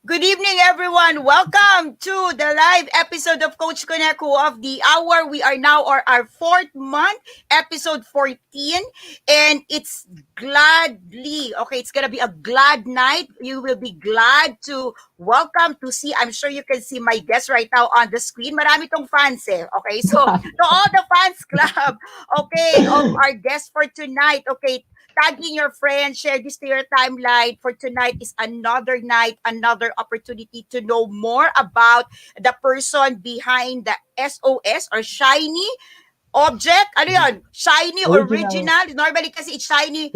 Good evening, everyone. Welcome to the live episode of Coach Connect Who of the Hour. We are now on our fourth month, episode 14, and it's gladly, okay, it's going to be a glad night. You will be glad to welcome to see, I'm sure you can see my guest right now on the screen. Marami tong fans eh, okay? So, to all the fans club, okay, of our guest for tonight, okay, tagging your friends, share this to your timeline. For tonight is another night, another opportunity to know more about the person behind the SOS or Shiny Object. Ano yun? Shiny original. Normally kasi it's shiny,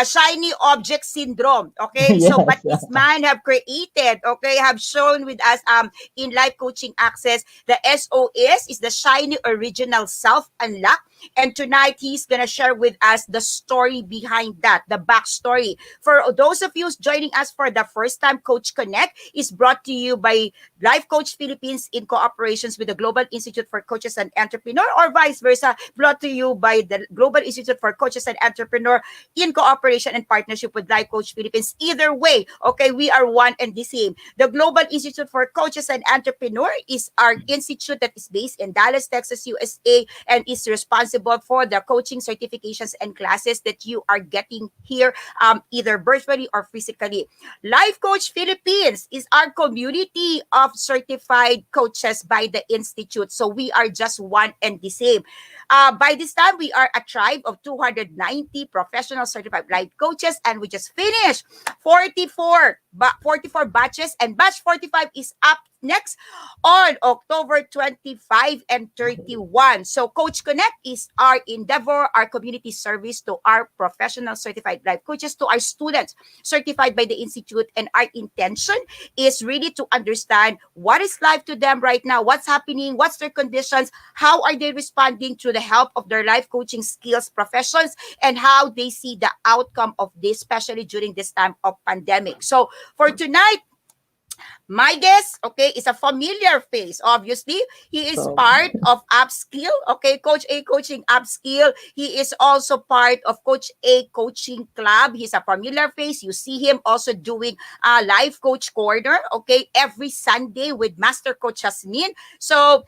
shiny object syndrome. Okay? Yes. So, but this man have created, okay, have shown with us in live coaching access, the S.O.S is the shiny original self unlock. And tonight, he's going to share with us the story behind that, the backstory. For those of you joining us for the first time, Coach Connect is brought to you by Life Coach Philippines in cooperations with the Global Institute for Coaches and Entrepreneur, or vice versa, brought to you by the Global Institute for Coaches and Entrepreneur in cooperation and partnership with Life Coach Philippines. Either way, okay, we are one and the same. The Global Institute for Coaches and Entrepreneur is our institute that is based in Dallas, Texas, USA, and is responsible for the coaching certifications and classes that you are getting here, either virtually or physically. Life Coach Philippines is our community of certified coaches by the Institute. So we are just one and the same. By this time, we are a tribe of 290 professional certified life coaches, and we just finished 44 batches, and batch 45 is up next on October 25 and 31. So Coach Connect is our endeavor, our community service to our professional certified life coaches, to our students certified by the Institute. And our intention is really to understand what is life to them right now, what's happening, what's their conditions, how are they responding to the help of their life coaching skills professions, and how they see the outcome of this, especially during this time of pandemic. So for tonight, my guest, okay, is a familiar face. Obviously, he is part of Upskill, okay, Coach A Coaching Upskill. He is also part of Coach A Coaching Club. He's a familiar face. You see him also doing live coach corner, okay, every Sunday with Master Coach Jasmine. So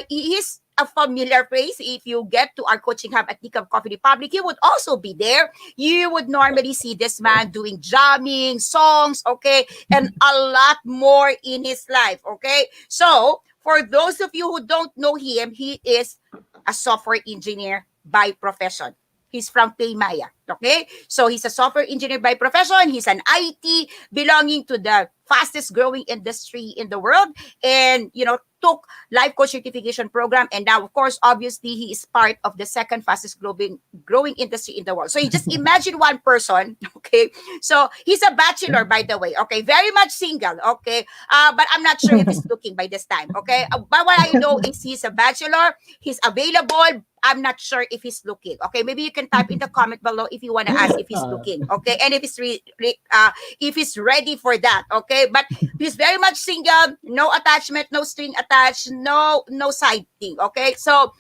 he is a familiar face. If you get to our coaching hub at Nika Coffee Republic, he would also be there. You would normally see this man doing jamming, songs, okay, and a lot more in his life, okay? So, for those of you who don't know him, he is a software engineer by profession. He's from Paymaya, okay? So, he's a software engineer by profession. He's an IT belonging to the fastest growing industry in the world, and, you know, took life coach certification program, and now of course obviously he is part of the second fastest growing industry in the world. So you just imagine one person, okay? So he's a bachelor, by the way, okay, very much single, okay, but I'm not sure if he's looking by this time, okay, but what I know is he's a bachelor, he's available. I'm not sure if he's looking, okay? Maybe you can type in the comment below if you want to ask if he's looking, okay, and if he's ready for that, okay? But he's very much single, no attachment, no string attached, no side thing, okay? So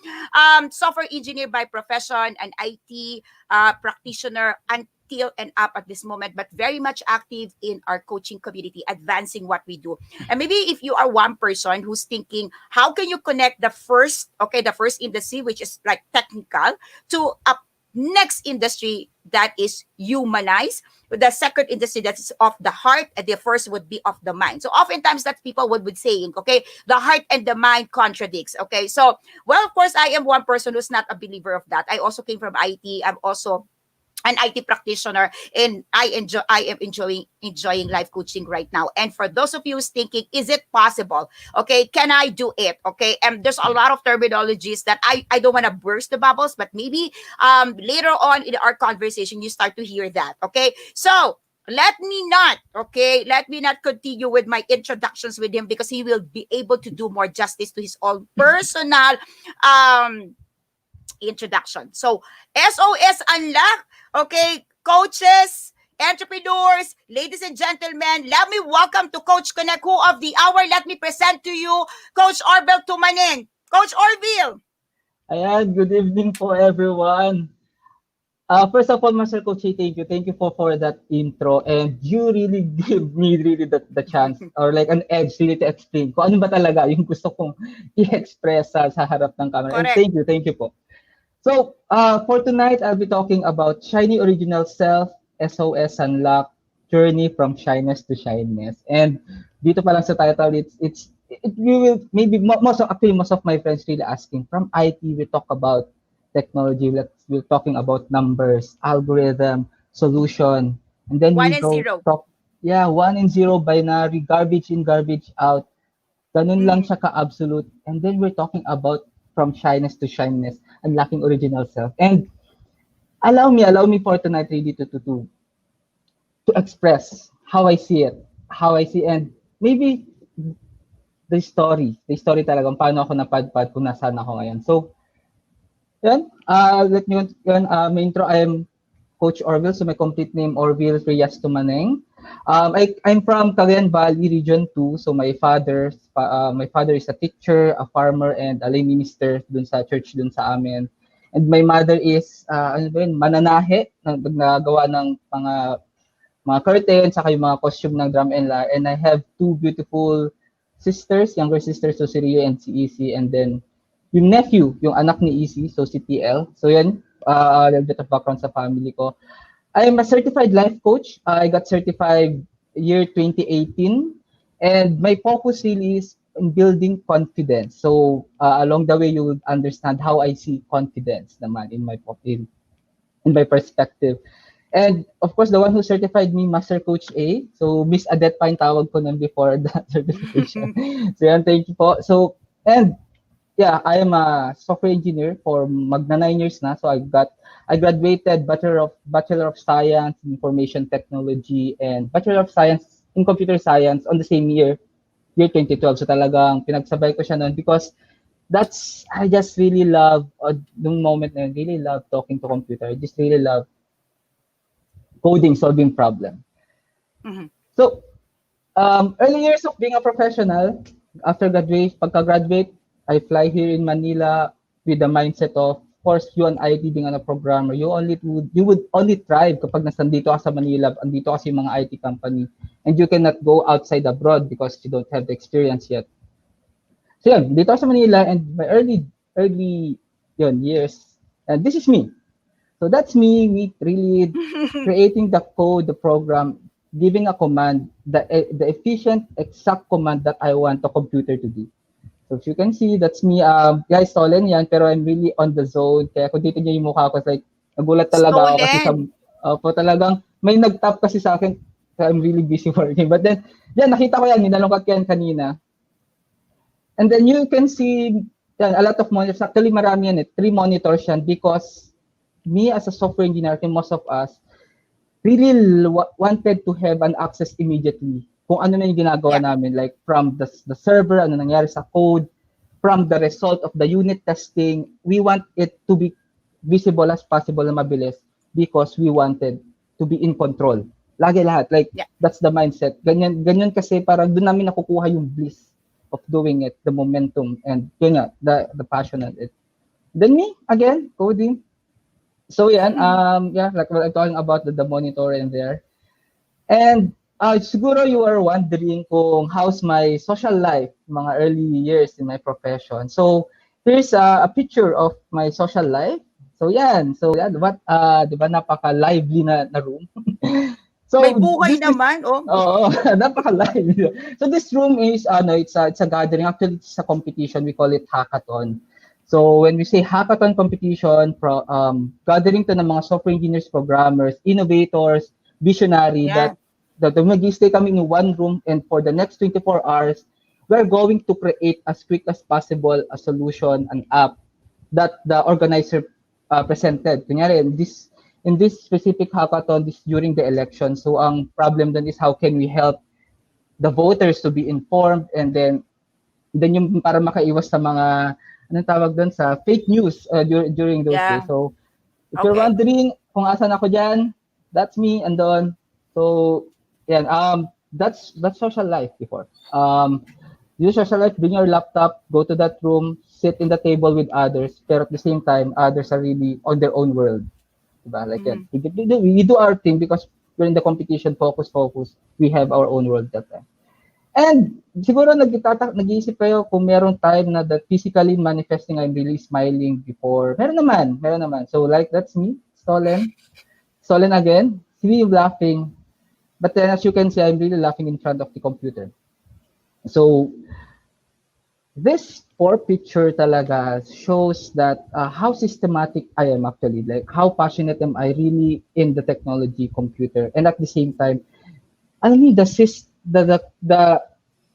software engineer by profession, an IT practitioner until and up at this moment, but very much active in our coaching community, advancing what we do. And maybe if you are one person who's thinking, how can you connect the first industry, which is like technical, to a next industry that is humanized, the second industry that is of the heart, and the first would be of the mind. So oftentimes that people would be saying, okay, the heart and the mind contradicts, okay? So, well, of course, I am one person who's not a believer of that. I also came from IT. I'm also an IT practitioner, and I am enjoying life coaching right now. And for those of you who's thinking, is it possible? Okay, can I do it? Okay, and there's a lot of terminologies that I don't want to burst the bubbles, but maybe later on in our conversation you start to hear that. Okay, so let me not continue with my introductions with him, because he will be able to do more justice to his own personal introduction. So SOS Unlock, okay, coaches, entrepreneurs, ladies and gentlemen, let me welcome to Coach Connect Who of the Hour. Let me present to you Coach Orvyl Tumaneng. Coach Orvyl. Ayan, good evening po everyone. First of all, Master Coach, thank you. Thank you for that intro. And you really give me really the chance or like an edge really to explain kung ano ba talaga yung gusto kong i-express sa harap ng camera. And Correct. thank you po. So, for tonight, I'll be talking about Shiny Original Self, S.O.S. Unlock, Journey from Shyness to Shyness. And dito pa lang sa title, you will, maybe, most of my friends really asking, from IT, we talk about technology, we're talking about numbers, algorithm, solution, and then One we and go zero. talk, yeah, 1 and 0 binary, garbage in, garbage out. Ganun lang Mm-hmm. siya ka-absolute. And then we're talking about from shyness to shyness, unlocking original self. And allow me for tonight really to express how I see it, how I see and maybe the story talaga kung paano ako napadpad kung nasaan ako ngayon. So, yan, let me yun, my intro, I am Coach Orvyl, so my complete name Orvyl Tumaneng. I'm from Cagayan Valley, Region 2. So my father is a teacher, a farmer, and a lay minister dun sa church dun sa amin. And my mother is, ano ba yun, mananahe, nagawa ng mga curtain, saka yung mga costume ng drum and lyre. And I have two beautiful sisters, younger sisters, so si Rio and si Easy. And then yung nephew, yung anak ni Easy, so si TL. So yan, a little bit of background sa family ko. I'm a certified life coach. I got certified year 2018. And my focus really is in building confidence. So along the way, you will understand how I see confidence naman in my perspective. And of course, the one who certified me, Master Coach A. So Miss Adet pa yung tawag ko nun before that certification. So yan, thank you po. So, and yeah, I am a software engineer for magna 9 years na. So I graduated Bachelor of Science in Information Technology and Bachelor of Science in Computer Science on the same year 2012. So talagang pinagsabay ko siya noon because I just really love, nung moment na yun, really love talking to computer. I just really love coding, solving problem. Mm-hmm. So, early years of being a professional, pagka-graduate, I fly here in Manila with the mindset of course, you and IT being a programmer, you would only thrive kapag nandito ka sa Manila, andito kasi yung mga IT company, and you cannot go outside abroad because you don't have the experience yet. So yun, dito ako sa Manila and my early years, and this is me. So that's me really creating the code, the program, giving a command, the efficient, exact command that I want the computer to do. So if you can see, that's me. Guys, stolen yan, pero I'm really on the zone. Kaya kung dito niyo yung mukha ko, like, nagulat talaga ako kasi Stolen. po talagang, may nag-tap kasi sa akin, kaya I'm really busy working. But then, yan, nakita ko yan, ninalungkat ko yan kanina. And then you can see, yan, a lot of monitors. Actually, marami yan 3 monitors yan because me as a software engineer, I think most of us, really wanted to have an access immediately kung ano na yung ginagawa Yeah. namin, like from the server, ano nangyari sa code, from the result of the unit testing, we want it to be visible as possible na mabilis because we wanted to be in control. Lagi lahat, like Yeah. that's the mindset. Ganyan kasi parang doon namin nakukuha yung bliss of doing it, the momentum, and yun nga, the passion of it. Then me, again, coding. So yan, yeah, like what I'm talking about the monitor in there. And siguro you are wondering kung how's my social life, mga early years in my profession. So here's a picture of my social life. So yan, what di ba napaka-lively na room. May So buhay this naman, oh. oh, napaka-lively. So this room is it's a gathering. Actually, it's a competition. We call it hackathon. So when we say hackathon competition, gathering to ng mga software engineers, programmers, innovators, visionary Yeah. that mag-stay kami in one room and for the next 24 hours, we're going to create as quick as possible a solution, an app that the organizer presented. Kunyari, in this specific hackathon, this during the election. So ang problem then is how can we help the voters to be informed and then yung para makaiwas sa mga anong tawag doon sa fake news during those days. Yeah. So if you're Okay. wondering kung asan ako diyan, that's me andon. So yan that's social life before. Use social life, bring your laptop, go to that room, sit in the table with others, pero at the same time others are really on their own world. diba? Like yan. Mm. We do our thing because we're in the competition, focus, focus. We have our own world that time. And siguro nag-iisip kayo kung meron time na that physically manifesting, I'm really smiling before. Meron naman, meron naman. So like, that's me, Stolen. Stolen again, see me laughing. But then as you can see, I'm really laughing in front of the computer. So this four picture talaga shows that how systematic I am actually, like how passionate am I really in the technology computer, and at the same time, alam niyo the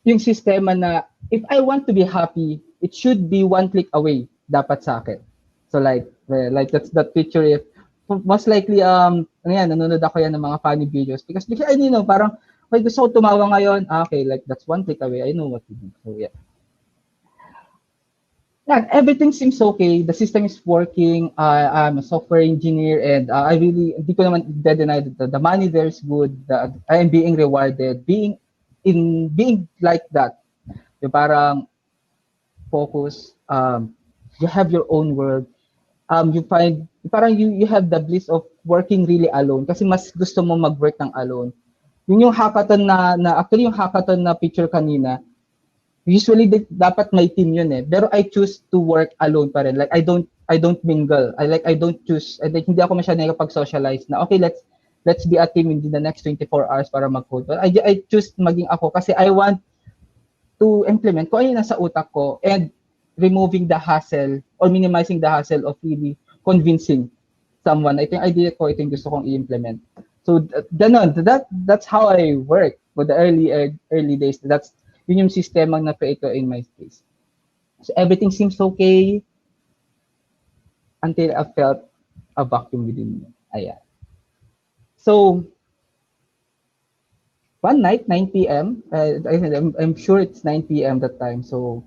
yung sistema na if I want to be happy, it should be one click away dapat sa akin. So like that's that picture. If most likely ano yan, nanonood ako yan ng mga funny videos because I know parang may gusto ko tumawa ngayon, okay, like that's one click away, I know what to do. So yeah. Yeah, everything seems okay. The system is working. I'm a software engineer, and I really hindi ko naman deny that the money there is good. I am being rewarded. Being like that, yung parang focus. You have your own world. You find parang you have the bliss of working really alone kasi mas gusto mo mag-work ng alone. Yun yung hackathon na actually yung hackathon na picture kanina. Usually dapat may team yun eh. Pero I choose to work alone pa rin. Like I don't mingle. I don't choose. Like hindi ako masyadong nakapag-socialize na okay, let's be a team in the next 24 hours para mag-code. But I choose maging ako kasi I want to implement kung ano yung nasa utak ko and removing the hassle or minimizing the hassle of really convincing someone. Ito yung idea ko, ito yung gusto kong i-implement. So ganon, that's how I work for the early days. Yun yung sistema na create ko in my space. So everything seems okay until I felt a vacuum within me. Ayan. So one night, 9 p.m., I'm sure it's 9 p.m. that time. So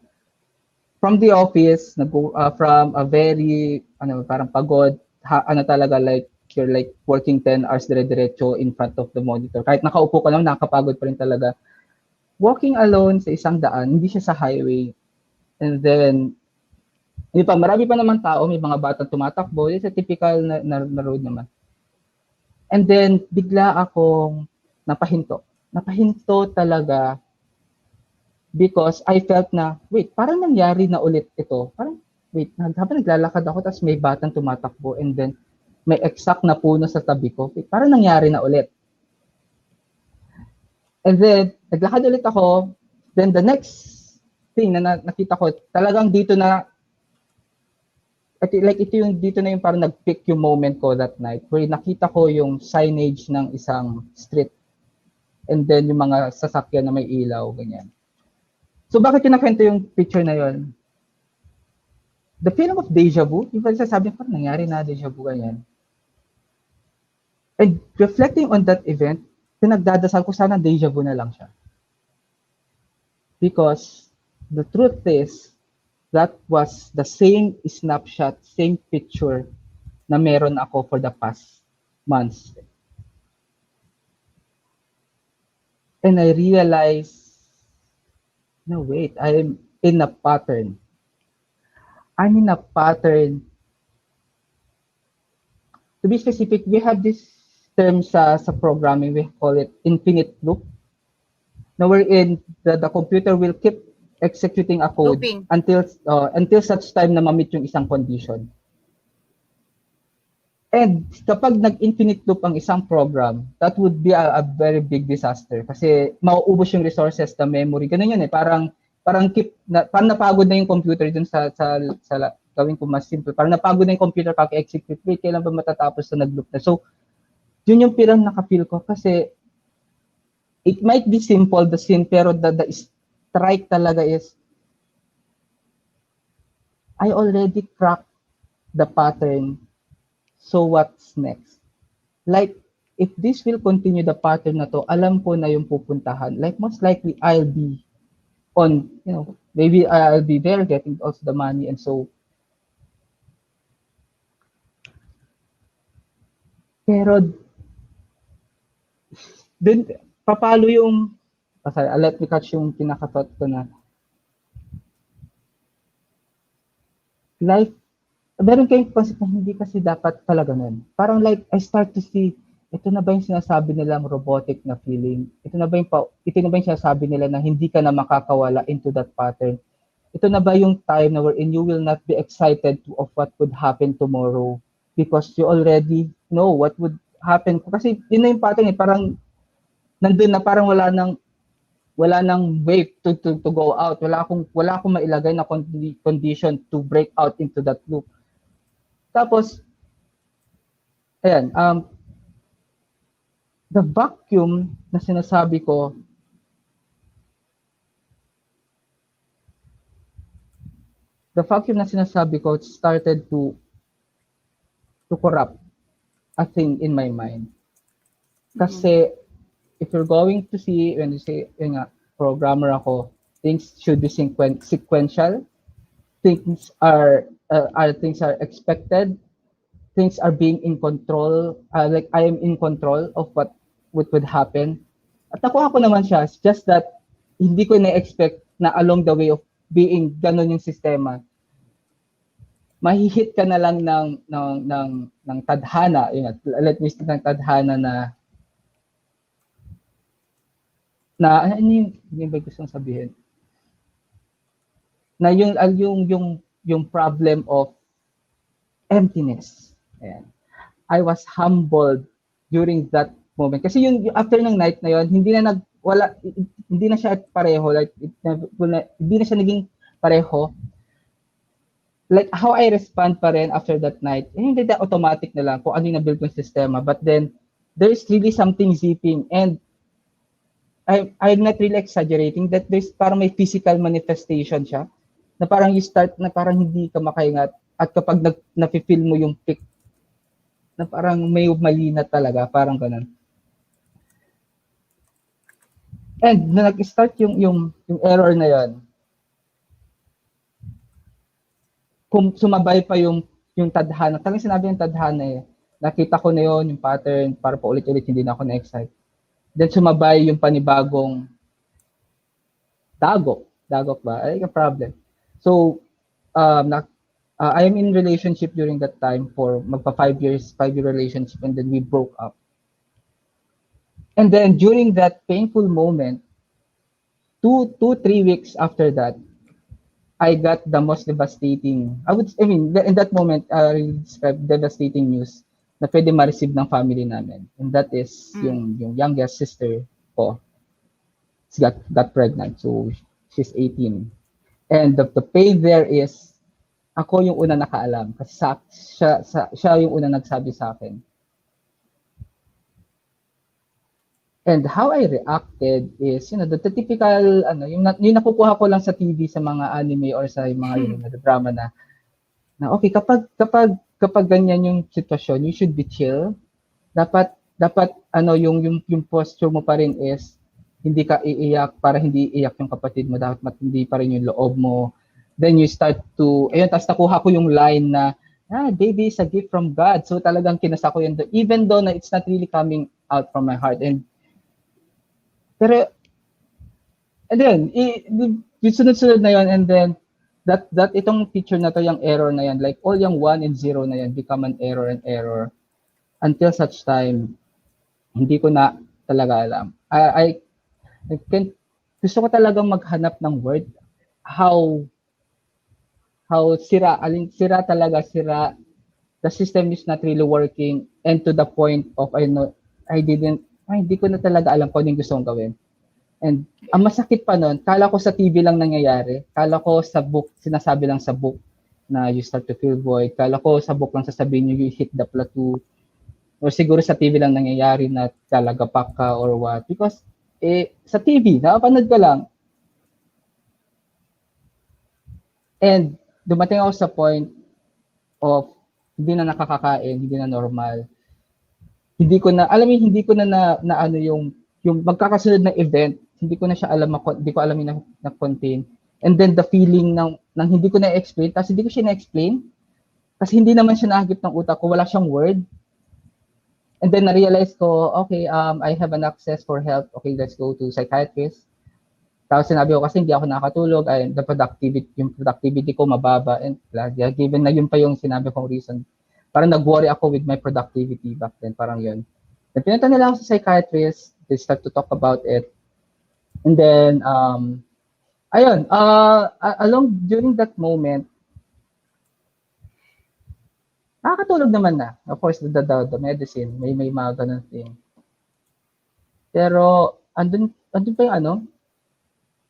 from the office, from a very, parang pagod, talaga like, you're like working 10 hours dire-diretso in front of the monitor. Kahit nakaupo ka lang, nakakapagod pa rin talaga. Walking alone sa isang daan, hindi siya sa highway. And then, marami pa naman tao, may mga batang tumatakbo. It's a typical na road naman. And then, bigla akong napahinto. Napahinto talaga because I felt na, wait, parang nangyari na ulit ito. Parang, wait, habang naglalakad ako, tapos may batang tumatakbo, and then, may exact na puno sa tabi ko. Wait, parang nangyari na ulit. And then, naglakad ulit ako. Then the next thing na nakita ko, talagang dito na, like ito yung, dito na yung parang nag-pick yung moment ko that night, where nakita ko yung signage ng isang street. And then yung mga sasakyan na may ilaw, ganyan. So bakit yung nakwento yung picture na yon? The feeling of deja vu, yung parang sasabi ko, nangyari na deja vu, ganyan. And reflecting on that event, pinagdadasal ko sana deja vu na lang siya. Because the truth is, that was the same snapshot, same picture na meron ako for the past months. And I realized, no wait, I'm in a pattern. I'm in a pattern. To be specific, we have this term sa programming, we call it infinite loop. Now wherein the computer will keep executing a code Looping. until such time na ma-meet yung isang condition. And kapag nag-infinite loop ang isang program, that would be a very big disaster kasi mauubos yung resources, the memory. Ganun yun eh, parang napagod na yung computer dun sa gawin ko mas simple. Parang napagod na yung computer pag-execute. Wait, kailan ba matatapos na nag-loop na? So, yun yung pirang naka-feel ko kasi it might be simple, the scene, pero the strike talaga is I already cracked the pattern. So what's next? Like, if this will continue the pattern na to, alam ko na yung pupuntahan. Like, most likely, I'll be on, maybe I'll be there getting also the money. And so, pero, dun, papalo yung, let me catch yung kinakathought ko na, life meron kayong concept na hindi kasi dapat pala ganun. Parang like, I start to see, ito na ba yung sinasabi nilang robotic na feeling? Ito na ba yung sinasabi nila na hindi ka na makakawala into that pattern? Ito na ba yung time na wherein you will not be excited of what would happen tomorrow because you already know what would happen? Kasi yun na yung pattern eh, parang nandun na parang wala nang way to go out. Wala akong mailagay na condition to break out into that loop. Tapos ayan, the vacuum na sinasabi ko, started to corrupt a thing in my mind. Kasi if you're going to see, when you say, yun nga, programmer ako, things should be sequential. Things are expected. Things are being in control. Like I am in control of what would happen. At ako naman siya. It's just that hindi ko na-expect na along the way of being ganun yung sistema, mahihit ka na lang ng tadhana, yun, let me say ng tadhana na ano yung ba gusto sabihin? Na yung problem of emptiness. Ayan. I was humbled during that moment. Kasi yung after ng night na yun, hindi na siya pareho. Like, hindi na siya naging pareho. Like, how I respond pa rin after that night, hindi na automatic na lang kung ano yung na-build kong sistema. But then, there is really something zipping. And I'm not really exaggerating that there's parang may physical manifestation siya. Na parang you start na parang hindi ka makaingat. At kapag nafe-feel mo yung peak, na parang may mali na talaga, parang ganun. And na nag-start yung error na yon, kung sumabay pa yung tadhana, talagang sinabi yung tadhana eh, nakita ko na yon yung pattern, para pa ulit-ulit hindi na ako na-excite. Then sumabay yung panibagong dagok ba? Ay, a problem. So, I am in relationship during that time for magpa 5-year relationship, and then we broke up. And then during that painful moment, 3 weeks after that, I got the most devastating, in that moment, I describe devastating news na pwede ma-receive ng family namin. And that is yung youngest sister ko got pregnant. So, she's 18. And the pain there is, ako yung una nakaalam. Kasi siya yung una nagsabi sa akin. And how I reacted is, the typical, yung nakukuha ko lang sa TV, sa mga anime or sa mga drama na okay, kapag ganyan yung sitwasyon, you should be chill. Dapat yung posture mo pa rin is hindi ka iiyak para hindi iiyak yung kapatid mo, dapat matindi pa rin yung loob mo. Then you start to, tapos nakuha ko yung line na, baby is a gift from God. So talagang kinasa ko yun, even though na it's not really coming out from my heart. Pero, and then, yung sunod-sunod na yun, and then, that itong picture na to, yung error na yan, like all yung 1 and 0 na yan, become an error and error. Until such time, hindi ko na talaga alam. Gusto ko talagang maghanap ng word. How sira talaga, the system is not really working, and to the point of, hindi ko na talaga alam kung anong gusto kong gawin. And ang masakit pa nun, kala ko sa TV lang nangyayari. Kala ko sa book, sinasabi lang sa book na you start to feel void. Kala ko sa book lang sasabihin nyo, you hit the plateau. Or siguro sa TV lang nangyayari na talagapak ka or what. Because sa TV, nakapanood ko lang. And dumating ako sa point of hindi na nakakakain, hindi na normal. Hindi ko na ano yung magkakasunod na event, hindi ko alam yung na-contain. And then the feeling ng hindi ko na-explain, kasi hindi ko siya na-explain, kasi hindi naman siya nahagip ng utak ko, wala siyang word. And then na-realize ko, okay, I have an access for help, okay, let's go to psychiatrist. Tapos sinabi ko kasi hindi ako nakatulog, ay yung productivity ko mababa, and given na yun pa yung sinabi kong reason, parang nag-worry ako with my productivity back then, parang yun. Then pinunta nila ako sa psychiatrist, they start to talk about it, and then, ayun, along during that moment, nakakatulog naman na. Of course, the medicine, may mga ganun thing. Pero, andun pa yung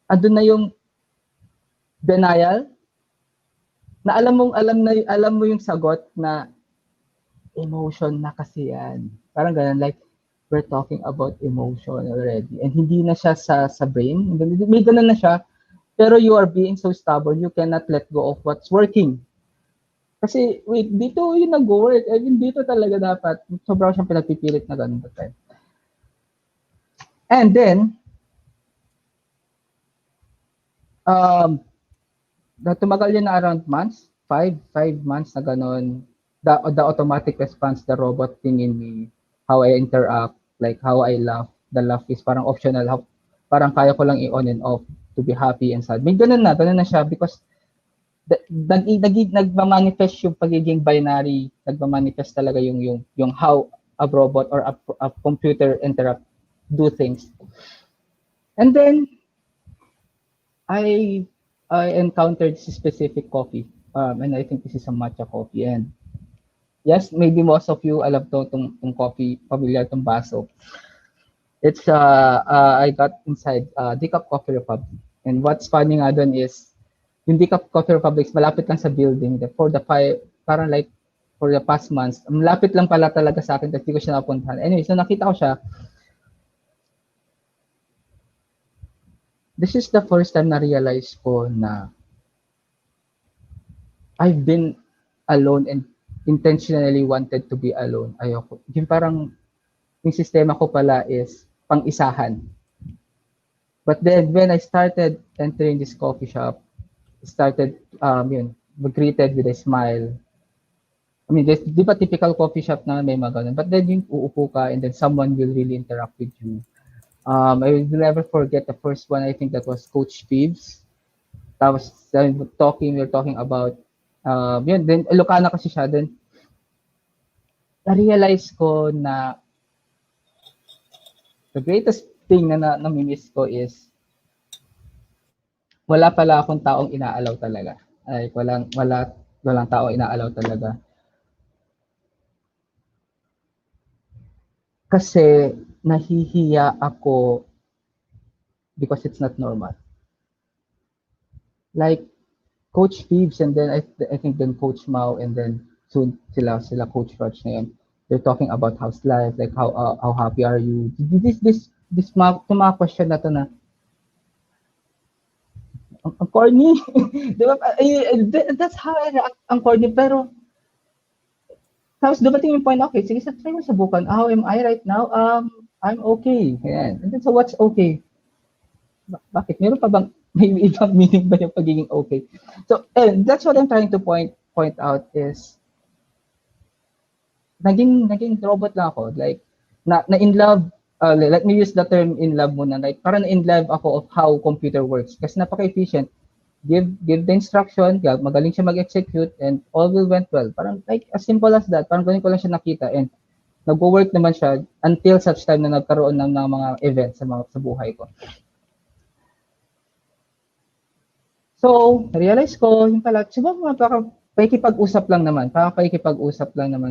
andun na yung denial, na alam mo yung sagot na emotion na kasi yan. Parang ganun, like, we're talking about emotion already. And hindi na siya sa brain. May ganun na siya. Pero you are being so stubborn, you cannot let go of what's working. Kasi, wait, dito yung nag-work. I mean, dito talaga dapat. Sobrang siyang pinagpipilit na ganun. And then, tumagal yun na around months, 5 months na ganun. The automatic response, the robot thing in me, how I interact, like how I laugh. The laugh is parang optional. Parang kaya ko lang i-on and off to be happy and sad. May ganun na siya because nagmamanifest yung pagiging binary, nagmamanifest talaga yung how a robot or a computer do things. And then I encountered this specific coffee, and I think this is a matcha coffee. And yes, maybe most of you alam tong coffee, familiar tong baso. It's I got inside Decaf Coffee Republic. And what's funny nga doon is yung Decaf Coffee Republic malapit lang sa building. Parang like for the past months, malapit lang pala talaga sa akin kasi hindi ko siya napuntahan. Anyway, so nakita ko siya. This is the first time na realize ko na I've been alone and intentionally wanted to be alone. Ayoko. Yung parang yung sistema ko pala is pang-isahan. But then when I started entering this coffee shop, greeted with a smile. I mean, di ba typical coffee shop na may mga ganun? But then yung uupo ka and then someone will really interact with you. I will never forget the first one. I think that was Coach Phoebs. Tapos we're talking about then Ilocana kasi siya. Then na-realize ko na the greatest thing na namimiss ko is wala pala akong taong inaalaw talaga. Ay, walang taong inaalaw talaga. Kasi nahihiya ako because it's not normal. Like Coach Phoebs and then I think then Coach Mao and then soon sila Coach Raj na yun. They're talking about house life, like how happy are you? This mga question na to na ang corny. Diba? That's how I react. Ang corny. Pero tapos dumating yung point, okay, sige, try mo subukan. How am I right now? I'm okay. Ayan. And then, so what's okay? Bakit? Meron pa bang, may ibang meaning ba yung pagiging okay? So, that's what I'm trying to point out is, naging robot lang ako. Like, na in love, let me use the term in love muna. Like, parang in love ako of how computer works. Kasi napaka-efficient. Give the instruction, magaling siya mag-execute, and all will went well. Parang like as simple as that. Parang ganun ko lang siya nakita, and nag-work naman siya until such time na nagkaroon ng mga events sa buhay ko. So, realize ko, yung pala, baka pakikipag-usap lang naman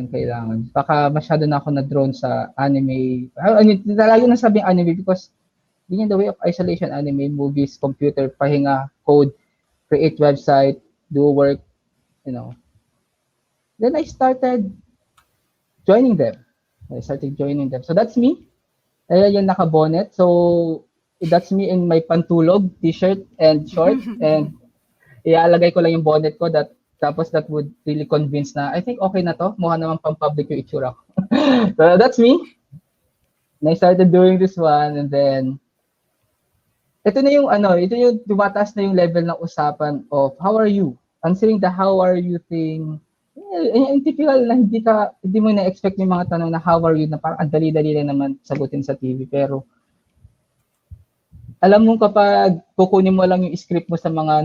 kailangan. Baka masyado na ako na-drawn sa anime. Lagi na sabing anime because yun yung the way of isolation, anime, movies, computer, pahinga, code, create website, do work, Then I started joining them. So that's me. Ayan yung naka-bonnet. So that's me in my pantulog, t-shirt and short. And iaalagay ko lang yung bonnet ko tapos that would really convince na I think okay na to. Mukha naman pang-public yung itsura ko. So that's me. And I started doing this one and then ito yung tumataas na yung level ng usapan of how are you? Answering the how are you thing. Yung typical na hindi mo na-expect yung mga tanong na how are you na parang ang dali-dali lang naman sagutin sa TV. Pero alam mo kapag kukunin mo lang yung script mo sa mga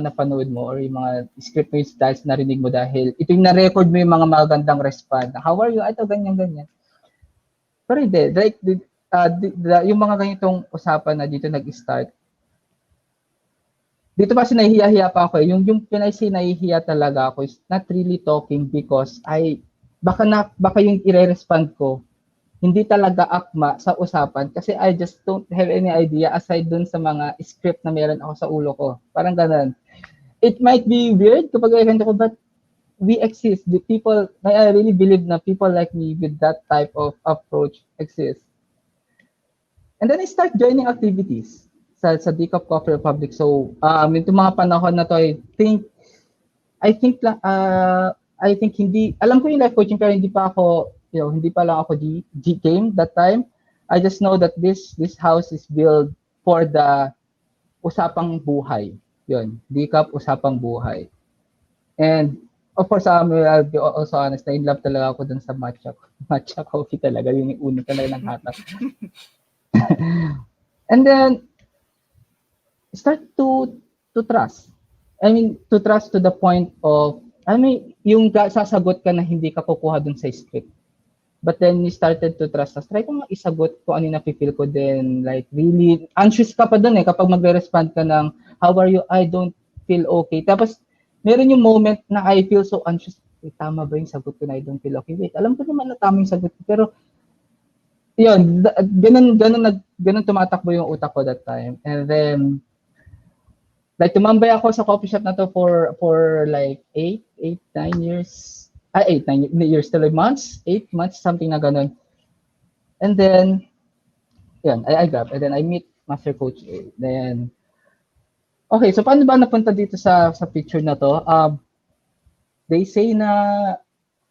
napanood mo or yung mga script mo yung styles narinig mo dahil ito yung na-record mo yung mga magandang respond. How are you? Ito, ganyan, ganyan. Pero hindi, like, yung mga ganitong usapan na dito nag-start, dito kasi nahihiya-hiya pa ako eh. Yung pinay-say nahihiya talaga ako is not really talking because baka yung ire-respond ko hindi talaga akma sa usapan kasi I just don't have any idea aside dun sa mga script na meron ako sa ulo ko. Parang ganun. It might be weird kapag evento ko, but we exist. The people, I really believe na people like me with that type of approach exist. And then I start joining activities sa Decaf Coffee Republic. So, itong mga panahon na to, I think I think hindi alam ko yung life coaching pero hindi pa ako hindi pa lang ako G game that time. I just know that this house is built for the usapang buhay. Yun, Decaf usapang buhay. And of course, I'll be also honest na in love talaga ako dun sa matcha coffee talaga. Yun yung una talaga ng hatak. And then start to trust. I mean, to trust to the point of, yung sasagot ka na hindi ka kukuha dun sa script. But then you started to trust us. Try ko nga isagot kung ano yung napipil ko din. Like, really, anxious ka pa dun eh. Kapag magre-respond ka ng, how are you? I don't feel okay. Tapos, meron yung moment na I feel so anxious. Tama ba yung sagot ko na I don't feel okay? Wait, alam ko naman na tama yung sagot ko. Pero, yun, ganun tumatakbo yung utak ko that time. And then, like tumambay ako sa coffee shop na to for like 9 years. 9 years, 8 months, something na ganun. And then, yun, I grab. And then I meet Master Coach A. Then, okay, so paano ba napunta dito sa picture na to? They say na,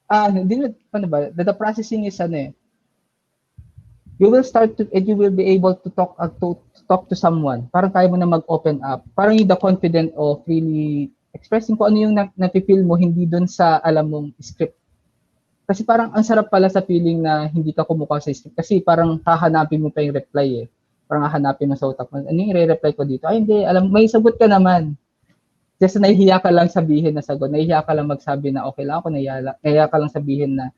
paano ba? The processing is you will start to, and you will be able to talk to someone. Parang kaya mo na mag-open up. Parang yung the confident of really expressing kung ano yung napipil mo, hindi dun sa alam mong script. Kasi parang ang sarap pala sa feeling na hindi ka kumukuha sa script. Kasi parang hahanapin mo pa yung reply eh. Parang hahanapin mo sa utak mo. Ano yung re-reply ko dito? Ay hindi, may sagot ka naman. Just nahihiya ka lang sabihin na sagot. Nahihiya ka lang magsabi na okay lang ako. Nahihiya ka lang sabihin na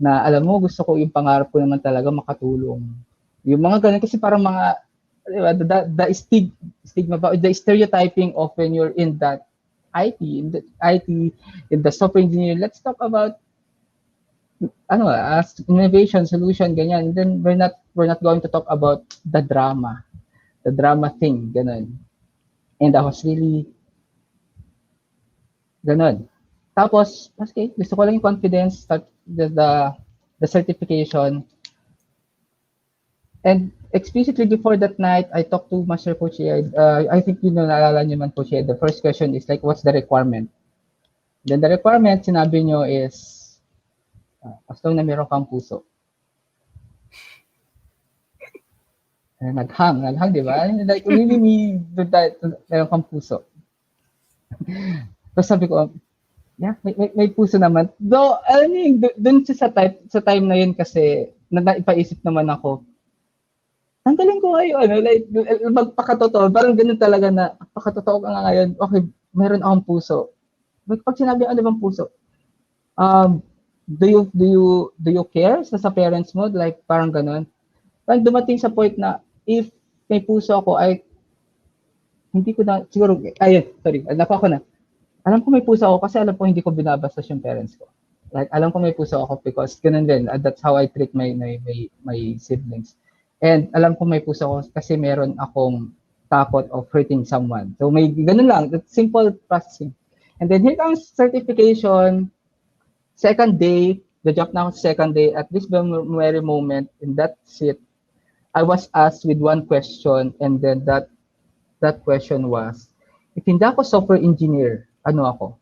alam mo, gusto ko yung pangarap ko naman talaga makatulong. Yung mga ganun, kasi parang mga, the stigma ba, the stereotyping of when you're in that IT, in the software engineering, let's talk about, innovation, solution, ganyan. Then we're not going to talk about the drama thing, ganun. And I was really, ganun. Tapos, okay, gusto ko lang yung confidence, start the certification. And explicitly before that night, I talked to Master Coach Ed. I think naalala niyo man, Coach Ed. The first question is like, what's the requirement? Then the requirement, sinabi niyo is, as long na meron kang puso. Naghang, di ba? Like, really need that, meron kang puso. Tapos sabi ko, yeah, may puso naman. Though, alam niyo, dun sa time na yun kasi, naipaisip naman ako, tanggalin ko ngayon, like, magpakatotoo, parang ganun talaga na, pakatotoo ka nga ngayon, okay, meron akong puso. Pag sinabi, ano bang puso? Do you care sa parents mo? Like, parang ganun. Parang dumating sa point na, if may puso ako, hindi ko na, siguro, nako ako na. Alam ko may puso ako kasi alam ko hindi ko binabastos yung parents ko. Like, alam ko may puso ako because ganun din. That's how I treat my siblings. And alam ko may puso ako kasi meron akong takot of hurting someone. So may ganun lang. That's simple processing. And then here comes certification. Second day, the job na ako second day. At this very moment, in that seat, I was asked with one question, and then that question was, if hindi ako software engineer, ano ako?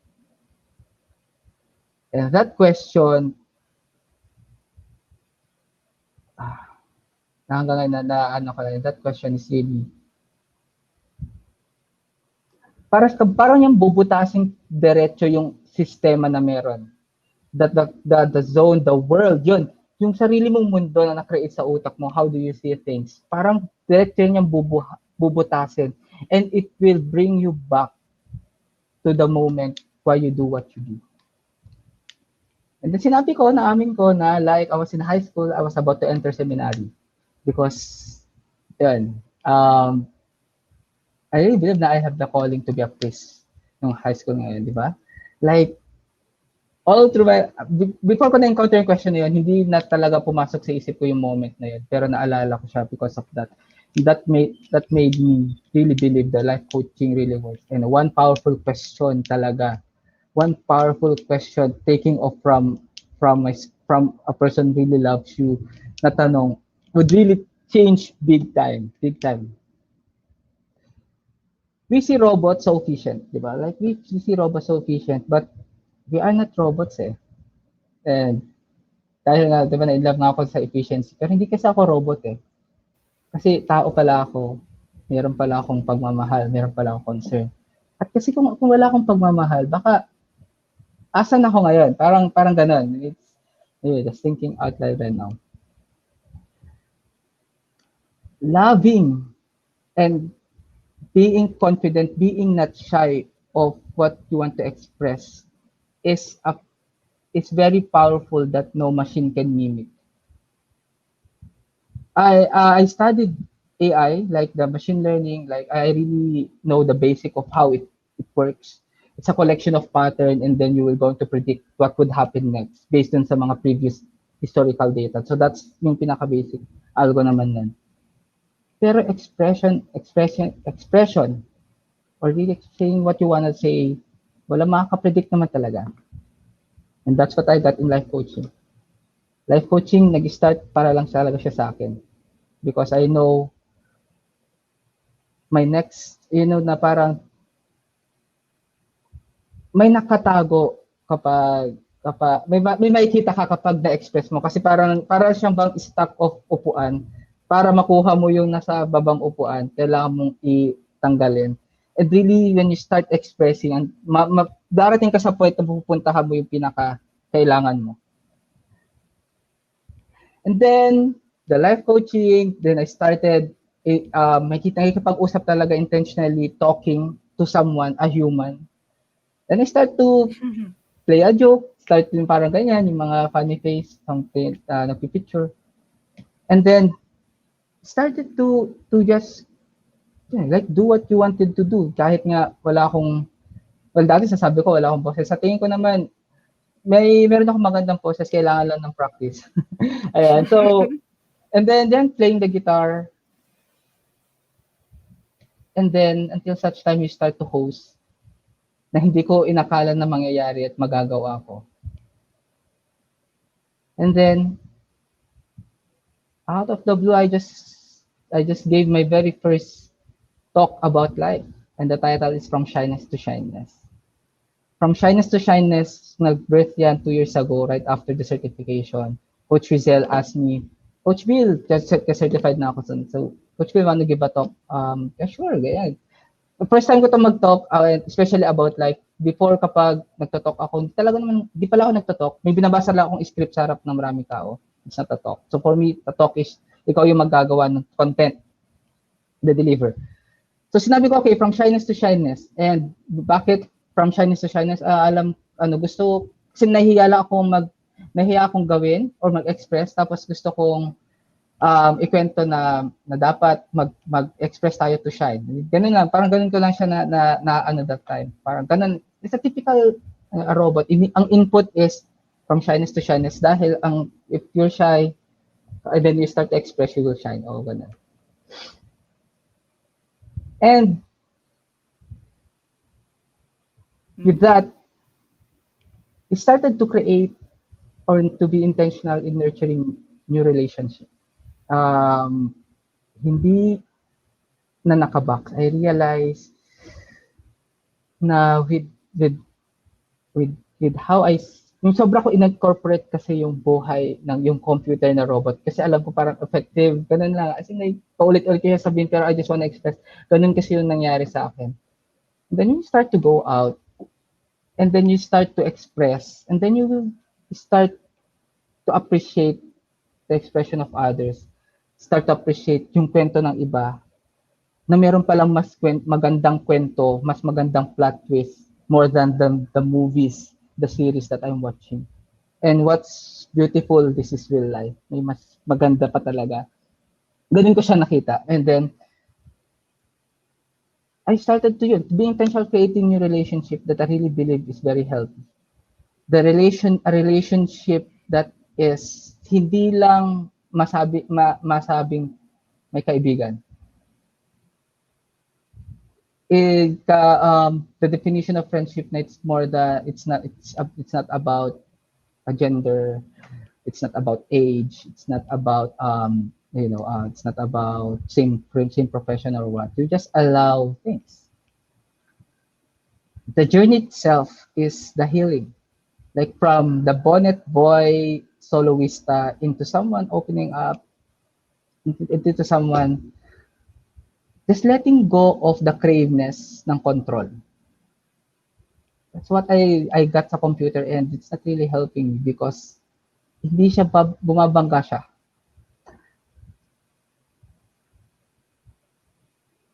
And that question, hanggang ngayon, that question is really, parang yung bubutasin diretso yung sistema na meron. The zone, the world, yun. Yung sarili mong mundo na na-create sa utak mo, how do you see things? Parang diretso yung bubutasin. And it will bring you back to the moment why you do what you do. And then sinabi ko, naamin ko na like I was in high school, I was about to enter seminary. Because, yun, I really believe na I have the calling to be a priest nung high school ngayon, di ba? Like, all through my, before ko na-encounter yung question na yun, hindi na talaga pumasok sa isip ko yung moment na yun. Pero naalala ko siya because of that. That made me really believe that life coaching really works. And one powerful question talaga, one powerful question taking off from a person really loves you na tanong would really change big time, big time. We see robots so efficient, di ba? Like we see robots so efficient, but we are not robots eh. And dahil nga, di ba, na-inlove nga ako sa efficiency. Pero hindi kasi ako robot eh. Kasi tao pala ako. Meron pala akong pagmamahal. Meron pala akong concern. At kasi kung wala akong pagmamahal, baka asan ako ngayon? Parang ganun. It's, just thinking out loud right now. Loving and being confident, being not shy of what you want to express is very powerful that no machine can mimic. I studied AI, like the machine learning, like I really know the basic of how it works. It's a collection of pattern and then you will going to predict what would happen next based on sa mga previous historical data. So that's yung pinaka-basic algo naman nun. Pero expression, or really saying what you wanna say, wala makaka-predict naman talaga. And that's what I got in life coaching. Life coaching, nag-start para lang talaga siya sa akin. Because I know my next, na parang may nakatago kapag may makikita ka kapag na-express mo. Kasi parang siyang bang stack of upuan para makuha mo yung nasa babang upuan, kailangan mong itanggalin. And really, when you start expressing, darating ka sa point na pupuntahan mo yung pinaka-kailangan mo. And then, the life coaching, then I started, nakikipag-usap talaga intentionally, talking to someone, a human. Then I start to play a joke, start yung parang ganyan, yung mga funny face, something, nagpipicture. And then, started to just, like, do what you wanted to do. Kahit nga wala akong, dati sasabi ko, wala akong boses. Sa tingin ko naman, meron akong magandang poses, kailangan lang ng practice. Ayan, so, and then playing the guitar. And then, until such time you start to host, na hindi ko inakala na mangyayari at magagawa ko. And then, out of the blue, I just gave my very first talk about life. And the title is From Shyness to Shineness. From Shyness to Shineness, nag-birth yan 2 years ago, right after the certification. Coach Rizel asked me, Coach Bill, certified na ako. So, Coach Bill, want to give a talk? Yeah, sure, ganyan. The first time ko to mag-talk, especially about life, before kapag nagto-talk ako, talaga naman, di pala ako nagto-talk. May binabasa lang akong script sa harap ng maraming tao. It's not a talk. So for me, the talk is, ikaw yung maggagawa ng content, the deliver. So sinabi ko, okay, from shyness to shyness. And bakit from shyness to shyness? Gusto, kasi nahiya akong gawin or mag-express, tapos gusto kong ikwento na dapat mag-express tayo to shine. Ganun lang, parang ganun ko lang siya na that time. Parang ganun, it's a typical robot. Ang input is from shyness to shyness dahil if you're shy, and then you start to express, you will shine. Oh, ganun. And with that, we started to create or to be intentional in nurturing new relationships. Hindi na nakabox. I realized na with how yung sobra ko in-incorporate kasi yung buhay ng yung computer na robot kasi alam ko parang effective, ganun lang. As in, like, paulit-ulit kaya sabihin pero I just want to express. Ganun kasi yung nangyari sa akin. And then you start to go out and then you start to express and then you will start to appreciate the expression of others. Start to appreciate yung kwento ng iba na meron palang magandang kwento, mas magandang plot twist more than the movies, the series that I'm watching. And what's beautiful, this is real life. May mas maganda pa talaga. Ganun ko siya nakita. And then, I started to be intentional creating new relationship that I really believe is very healthy. A relationship that is hindi lang masabing may kaibigan. The definition of friendship na it's more it's not about a gender, it's not about age, it's not about it's not about same profession or what. You just allow things. The journey itself is the healing. Like from the bonnet boy soloista into someone opening up into someone just letting go of the craveness ng control. That's what I got sa computer, and it's not really helping me because hindi siya bumabangga siya.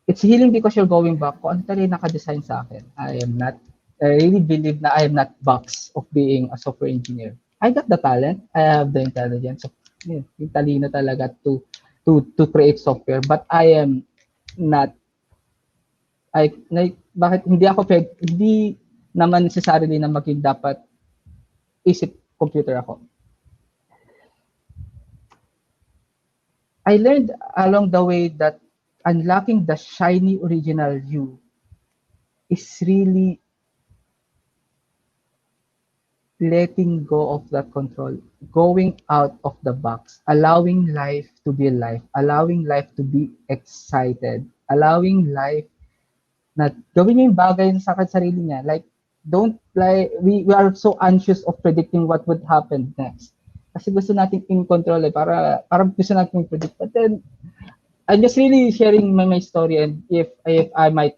It's healing because you're going back kung ano talaga naka-design sa akin. I really believe na I am not box of being a software engineer. I got the talent, I have the intelligence, yung talino talaga to create software, but I am not bakit hindi naman necessarily na maging dapat isip computer ako. I learned along the way that unlocking the shiny original you is really letting go of that control, going out of the box, allowing life to be life, allowing life to be excited, allowing life na gawin niya yung bagay sa sarili niya. Like, we are so anxious of predicting what would happen next. Kasi gusto natin in control para gusto natin predict. But then, I'm just really sharing my story, and if I might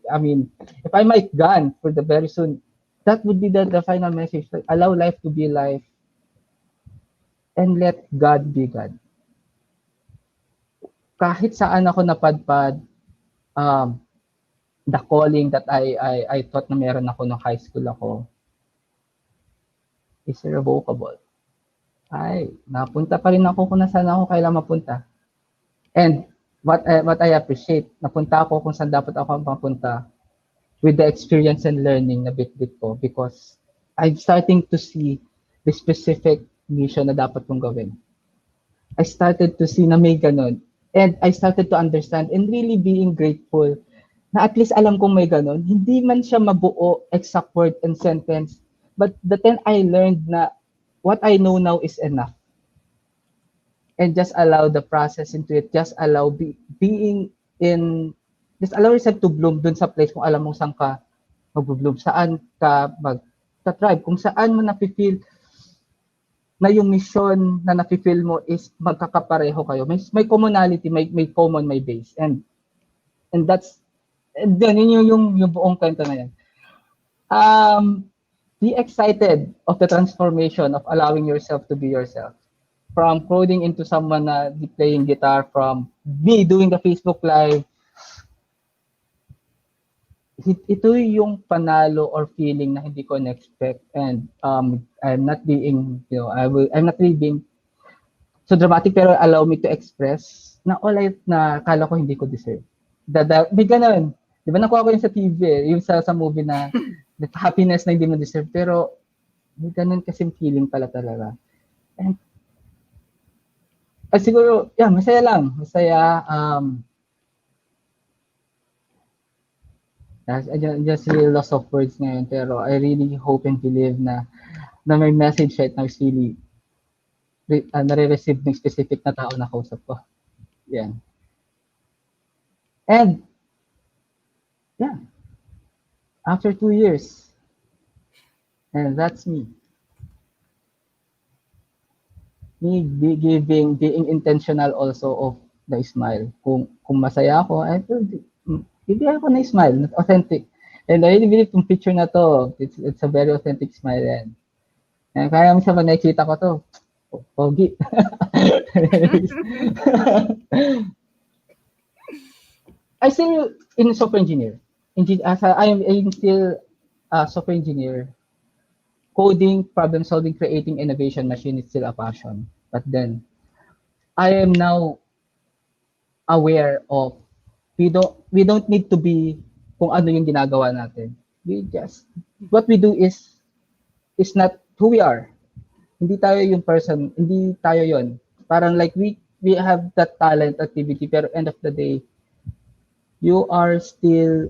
gone for the very soon, that would be the final message. Like, allow life to be life and let God be God. Kahit saan ako napadpad, the calling that I thought na meron ako nung high school ako is irrevocable. Napunta pa rin ako kung nasaan ako kailan mapunta. And what I appreciate, napunta ako kung saan dapat ako mapunta with the experience and learning na bit-bit ko, because I'm starting to see the specific mission na dapat kong gawin. I started to see na may ganun. And I started to understand and really being grateful na at least alam kong may ganun. Hindi man siya mabuo, exact word and sentence, but then I learned na what I know now is enough. And just allow the process into it. Just allow just allow yourself to bloom dun sa place kung alam mo saan ka mag-bloom, saan ka mag-thrive, kung saan mo napifeel na yung mission na napifeel mo is magkakapareho kayo. May commonality, may common, may base. And that's, and then yung buong kwento na yan. Be excited of the transformation of allowing yourself to be yourself. From coding into someone playing guitar, from me doing the Facebook Live, ito yung panalo or feeling na hindi ko na-expect, and I'm not being, I'm not really being so dramatic, pero allow me to express na all na kala ko hindi ko deserve. May ganun. Di ba nakuha ko yung sa TV, yung sa movie na happiness na hindi mo deserve, pero may ganun kasing feeling pala talaga. And siguro, masaya lang. Masaya, I just really lost of words ngayon, pero I really hope and believe na may message right now is really nare-receive ng specific na tao na kausap ko. Yan. And, after 2 years, and that's me. Me being intentional also of the smile. Kung masaya ako, bibigyan ako na smile, not authentic. And I really believe yung picture na to, it's a very authentic smile yan. And kaya minsan pag nakikita ko to, pogi. I still in software engineer. I'm still a software engineer. Coding, problem solving, creating innovation machine is still a passion. But then I am now aware of we don't need to be kung ano yung ginagawa natin. We just what we do is not who we are. Hindi tayo yung person, hindi tayo yon. Parang like we have that talent activity pero end of the day you are still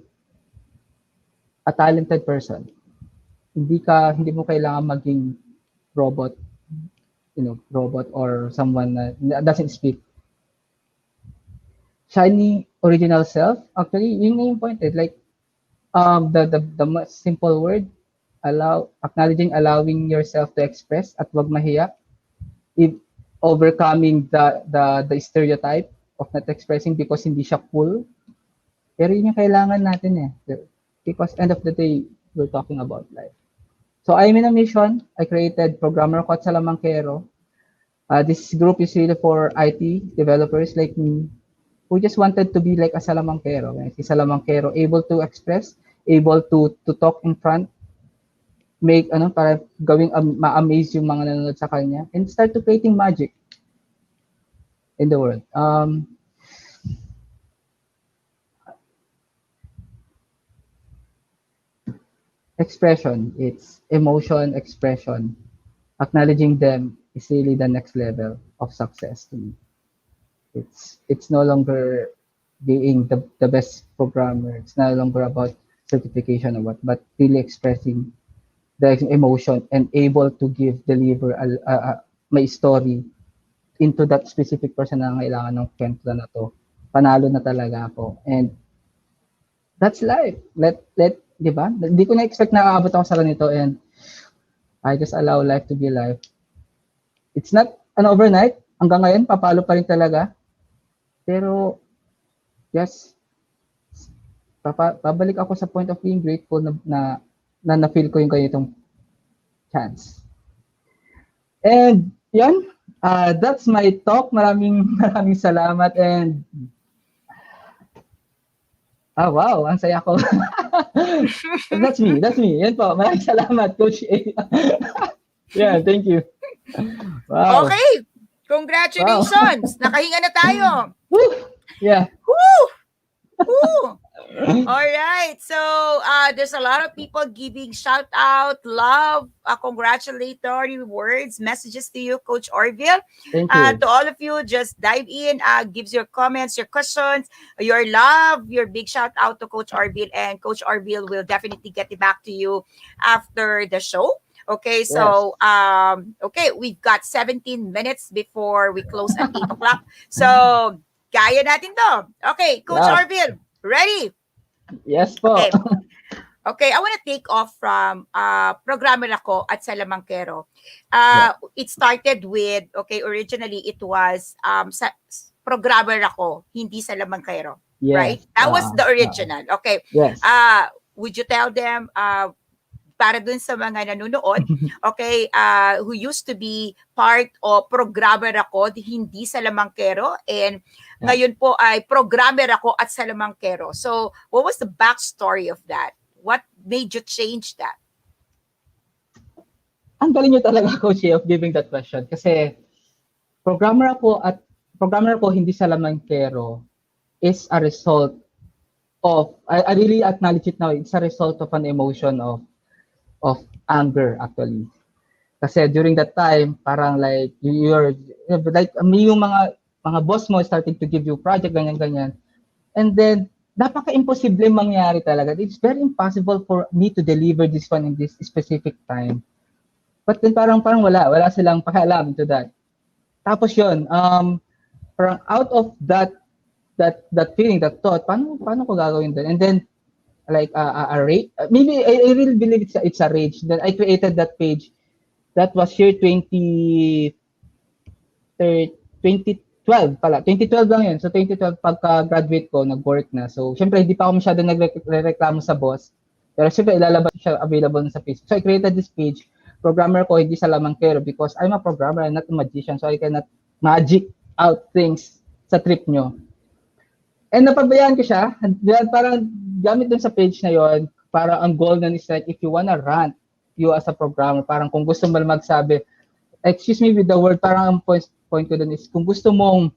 a talented person. Hindi mo kailangan maging robot, robot or someone that doesn't speak. Shiny original self, actually, yun na yung point. Like, the most simple word, allowing yourself to express at wag mahiya. If overcoming the stereotype of not expressing because hindi siya cool. Pero yun yung kailangan natin eh. Because end of the day, we're talking about life. So I'm in a mission. I created Programmer ko at Salamangkero. This group is really for IT developers like me who just wanted to be like a Salamangkero. Si Salamangkero, able to express, able to talk in front, para gawing ma-amaze yung mga nanonood sa kanya, and start to creating magic in the world. Expression, it's emotion, expression. Acknowledging them is really the next level of success to me. It's no longer being the best programmer. It's no longer about certification or what, but really expressing the emotion and able to deliver my story into that specific person na kailangan ng kwento na to. Panalo na talaga ako. And that's life. Di ba? Hindi ko na-expect na aabot ako sa ganito and I just allow life to be life. It's not an overnight. Hanggang ngayon, papalo pa rin talaga. Pero, yes, babalik ako sa point of being grateful na na-feel ko yung ganitong chance. And, yan. That's my talk. Maraming salamat and wow, ang saya ko. That's me. Yan po. Maraming salamat, Coach A. Yeah, thank you. Wow. Okay. Congratulations. Wow. Nakahinga na tayo. Woo! Yeah. Woo! Woo! All right. So, there's a lot of people giving shout out, love, congratulatory words, messages to you, Coach Orvyl. Thank you. To all of you, just dive in, gives your comments, your questions, your love, your big shout out to Coach Orvyl, and Coach Orvyl will definitely get it back to you after the show. Okay, so okay, we've got 17 minutes before we close at 8 o'clock. So, kaya natin to. Okay, Coach Orvyl, ready? Yes po. Okay, I want to take off from programmer ako at Salamangkero. It started with, originally it was programmer ako, hindi Salamangkero. Yes. Right? That was the original. Okay. Yes. Would you tell them, para dun sa mga nanonood, okay, who used to be part of programmer ako, hindi Salamangkero, and ngayon po ay programmer ako at Salamangkero. So, what was the backstory of that? What made you change that? Ang galing nyo talaga, Coach, of giving that question. Kasi, programmer ako, hindi Salamangkero, is a result of, I really acknowledge it now, it's a result of an emotion of anger, actually. Kasi during that time, parang like, you're like, yung mga boss mo starting to give you project, ganyan. And then, napaka-imposible mangyari talaga. It's very impossible for me to deliver this one in this specific time. But then parang wala silang pakialam into that. Tapos yun, parang out of that feeling, that thought, paano ko gagawin din? And then, like a rage, maybe I really believe it's a rage. Then I created that page. That was year 2012 pala. 2012 lang yun. So 2012 pagka-graduate ko, nag-work na. So syempre hindi pa ako masyado nagreklamo sa boss. Pero syempre ilalabas siya available na sa Facebook. So I created this page. Programmer ko hindi Salamangkero because I'm a programmer, I'm not a magician. So I cannot magic out things sa trip nyo. And napabayaan ko siya. Parang gamit dun sa page na yon, para ang goal nun is like, if you wanna rant, you as a programmer, parang kung gusto mo magsabi, excuse me with the word, parang ang point ko dun is, kung gusto mong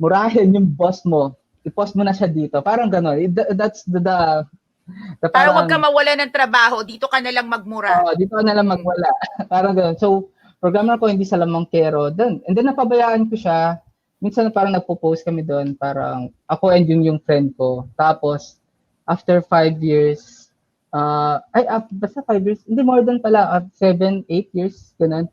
murahin yung boss mo, i-post mo na siya dito. Parang gano'n. That's the Para wag ka parang, mawala ng trabaho, dito ka na lang magmura. dito ka na lang Mm. magwala. Parang gano'n. So, programmer ko hindi sa lamangkero. And then napabayaan ko siya. Minsan parang nagpo-post kami doon. Parang ako and yung friend ko. Tapos, after 5 years, basta 5 years, hindi more than pala, 7, 8 years, gano'n.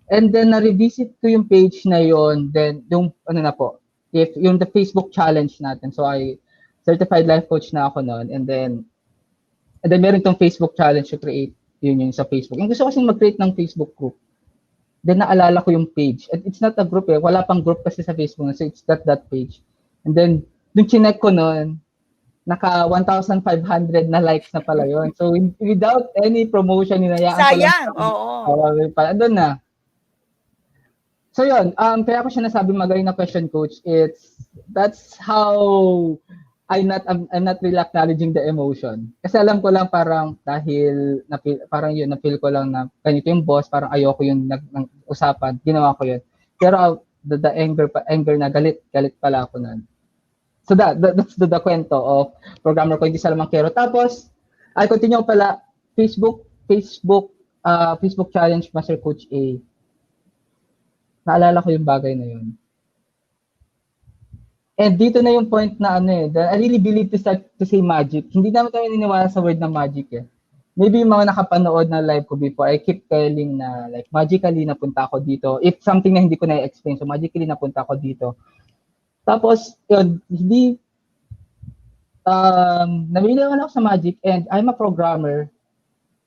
And then na-revisit ko yung page na yon, then yung ano na po, if yung the Facebook challenge natin. So I certified life coach na ako noon, and then meron tong Facebook challenge to create yun yung sa Facebook. Yung gusto ko kasing mag-create ng Facebook group. Then naalala ko yung page. And it's not a group eh. Wala pang group kasi sa Facebook. So it's that page. And then yung chinek ko noon, naka 1,500 na likes na pala yun. So without any promotion, hinayaan ko lang. Sayang, oo. Doon na. So yun, kaya ko siya nasabi magaling na question, coach. That's how I'm not really acknowledging the emotion. Kasi alam ko lang parang dahil parang yun, na-feel ko lang na ganito yung boss, parang ayoko yung usapan, ginawa ko yun. Pero the anger na galit pala ako nun. So that's the kwento of programmer ko, hindi sa lamangkero. Tapos, I continue pala, Facebook Challenge Master Coach A. Naalala ko yung bagay na yun. And dito na yung point na I really believe to start to say magic. Hindi naman tayo niniwala sa word na magic eh. Maybe yung mga nakapanood na live ko before, I keep telling na like magically napunta ako dito. If something na hindi ko na-explain, so magically napunta ako dito. Tapos, yun, hindi, nabili naman ako sa magic and I'm a programmer.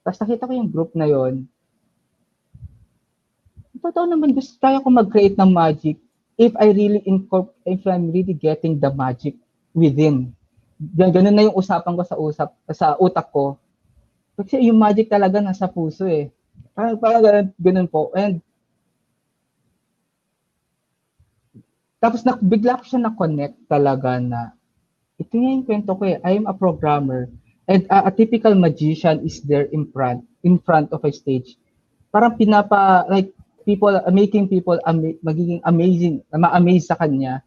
Tapos nakita ko yung group na yun. Totoo naman, gusto kaya ko mag-create ng magic if I'm really getting the magic within. Ganun na yung usapan ko sa utak ko. Kasi yung magic talaga nasa puso eh. Parang ganun po. And tapos bigla ko siya na-connect talaga na ito nga yung kwento ko eh. I am a programmer and a typical magician is there in front of a stage. Parang making people magiging amazing, ma-amaze sa kanya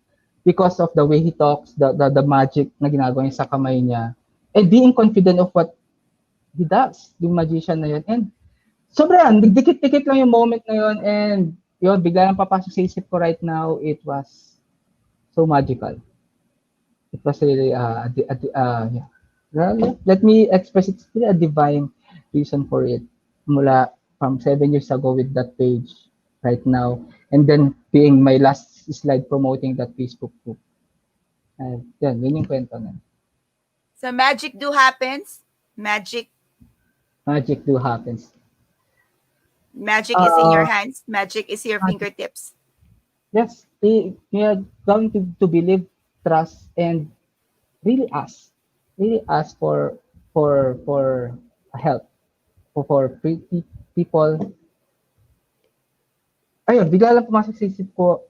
because of the way he talks, the magic na ginagawa niya sa kamay niya, and being confident of what he does, yung magician na yun. And sobrang, dikit-dikit lang yung moment na yun, and yun, bigla lang papasok sa isip ko right now, it was so magical. It was really, yeah. Let me express, it's really a divine reason for it. Mula from 7 years ago with that page right now, and then being my last slide promoting that Facebook group. Yun yung kwento na. So magic do happens. Magic do happens. Magic is in your hands. Magic is your fingertips. Yes, we are going to believe, trust, and really ask for help for people. Ayun, bigla lang pumasok sa isip ko,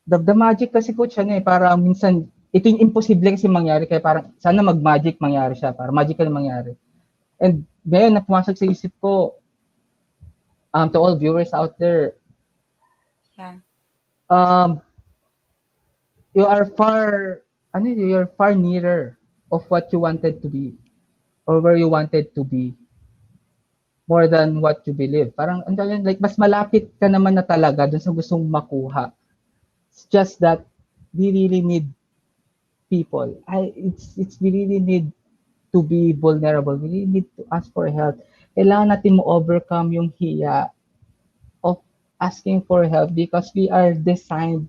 the magic kasi coach parang minsan, ito yung imposible kasi mangyari, kaya parang sana mag-magic mangyari siya, para magical mangyari. And ngayon na pumasok sa isip ko, to all viewers out there, yeah. You're far nearer of what you wanted to be or where you wanted to be more than what you believe. Parang like mas malapit ka naman na talaga dun sa gustong makuha. It's just that we really need people. We really need to be vulnerable. We really need to ask for help. Kailangan natin mo overcome yung hiya of asking for help because we are designed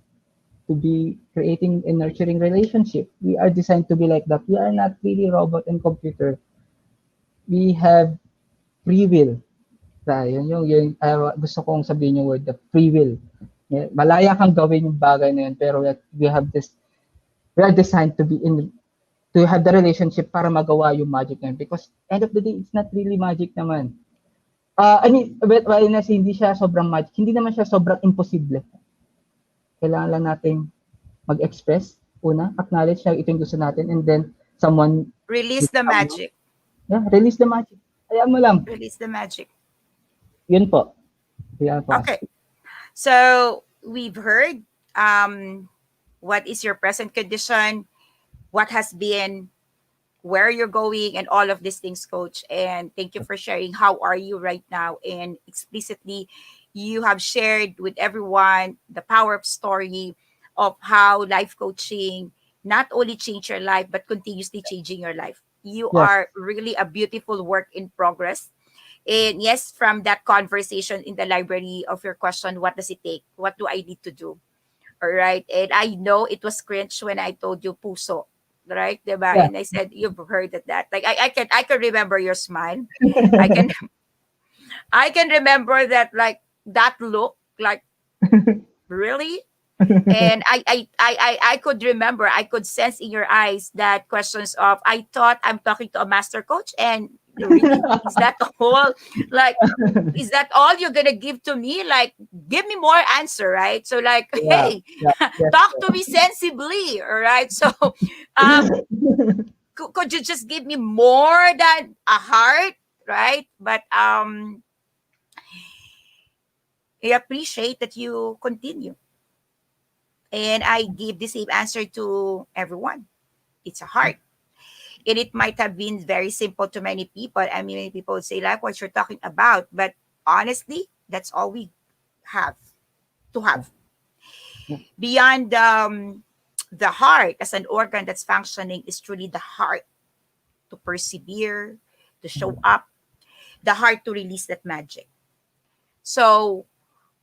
to be creating and nurturing relationship. We are designed to be like that. We are not really robot and computer. We have free will. Yun yung gusto kong sabihin yung word, the free will. Malaya kang gawin yung bagay na yun, pero we are designed to have the relationship para magawa yung magic na yun. Because end of the day, it's not really magic naman. Hindi siya sobrang magic, hindi naman siya sobrang imposible. Kailangan lang natin mag-express, una, acknowledge na ito yung gusto natin, and then someone Release will the come, no? magic. Yeah, release the magic. Hayaan mo lang. Release the magic. Yun po. Yan po. Okay. So we've heard what is your present condition, what has been, where you're going, and all of these things, coach. And thank you for sharing how are you right now. And explicitly, you have shared with everyone the power of story of how life coaching not only changed your life, but continuously changing your life. You Yes. are really a beautiful work in progress. And yes, from that conversation in the library of your question, what does it take? What do I need to do? All right. And I know it was cringe when I told you puso. Right? Diba? Yeah. And I said, you've heard of that. Like I can remember your smile. I can I can remember that, like that look, like really? And I could remember, I could sense in your eyes that questions of, I thought I'm talking to a master coach, and really, is that all? Like, is that all you're gonna give to me? Like, give me more answer, right? So, like, Yeah. hey, Yeah. Yes talk po. to me sensibly, all right? So, um, could you just give me more than a heart, right? But I appreciate that you continue, and I give the same answer to everyone. It's a heart. And it might have been very simple to many people. I mean, many people would say, like what you're talking about. But honestly, that's all we have to Yeah. have. Yeah. Beyond the heart as an organ that's functioning is truly the heart to persevere, to show Mhm. up, the heart to release that magic. So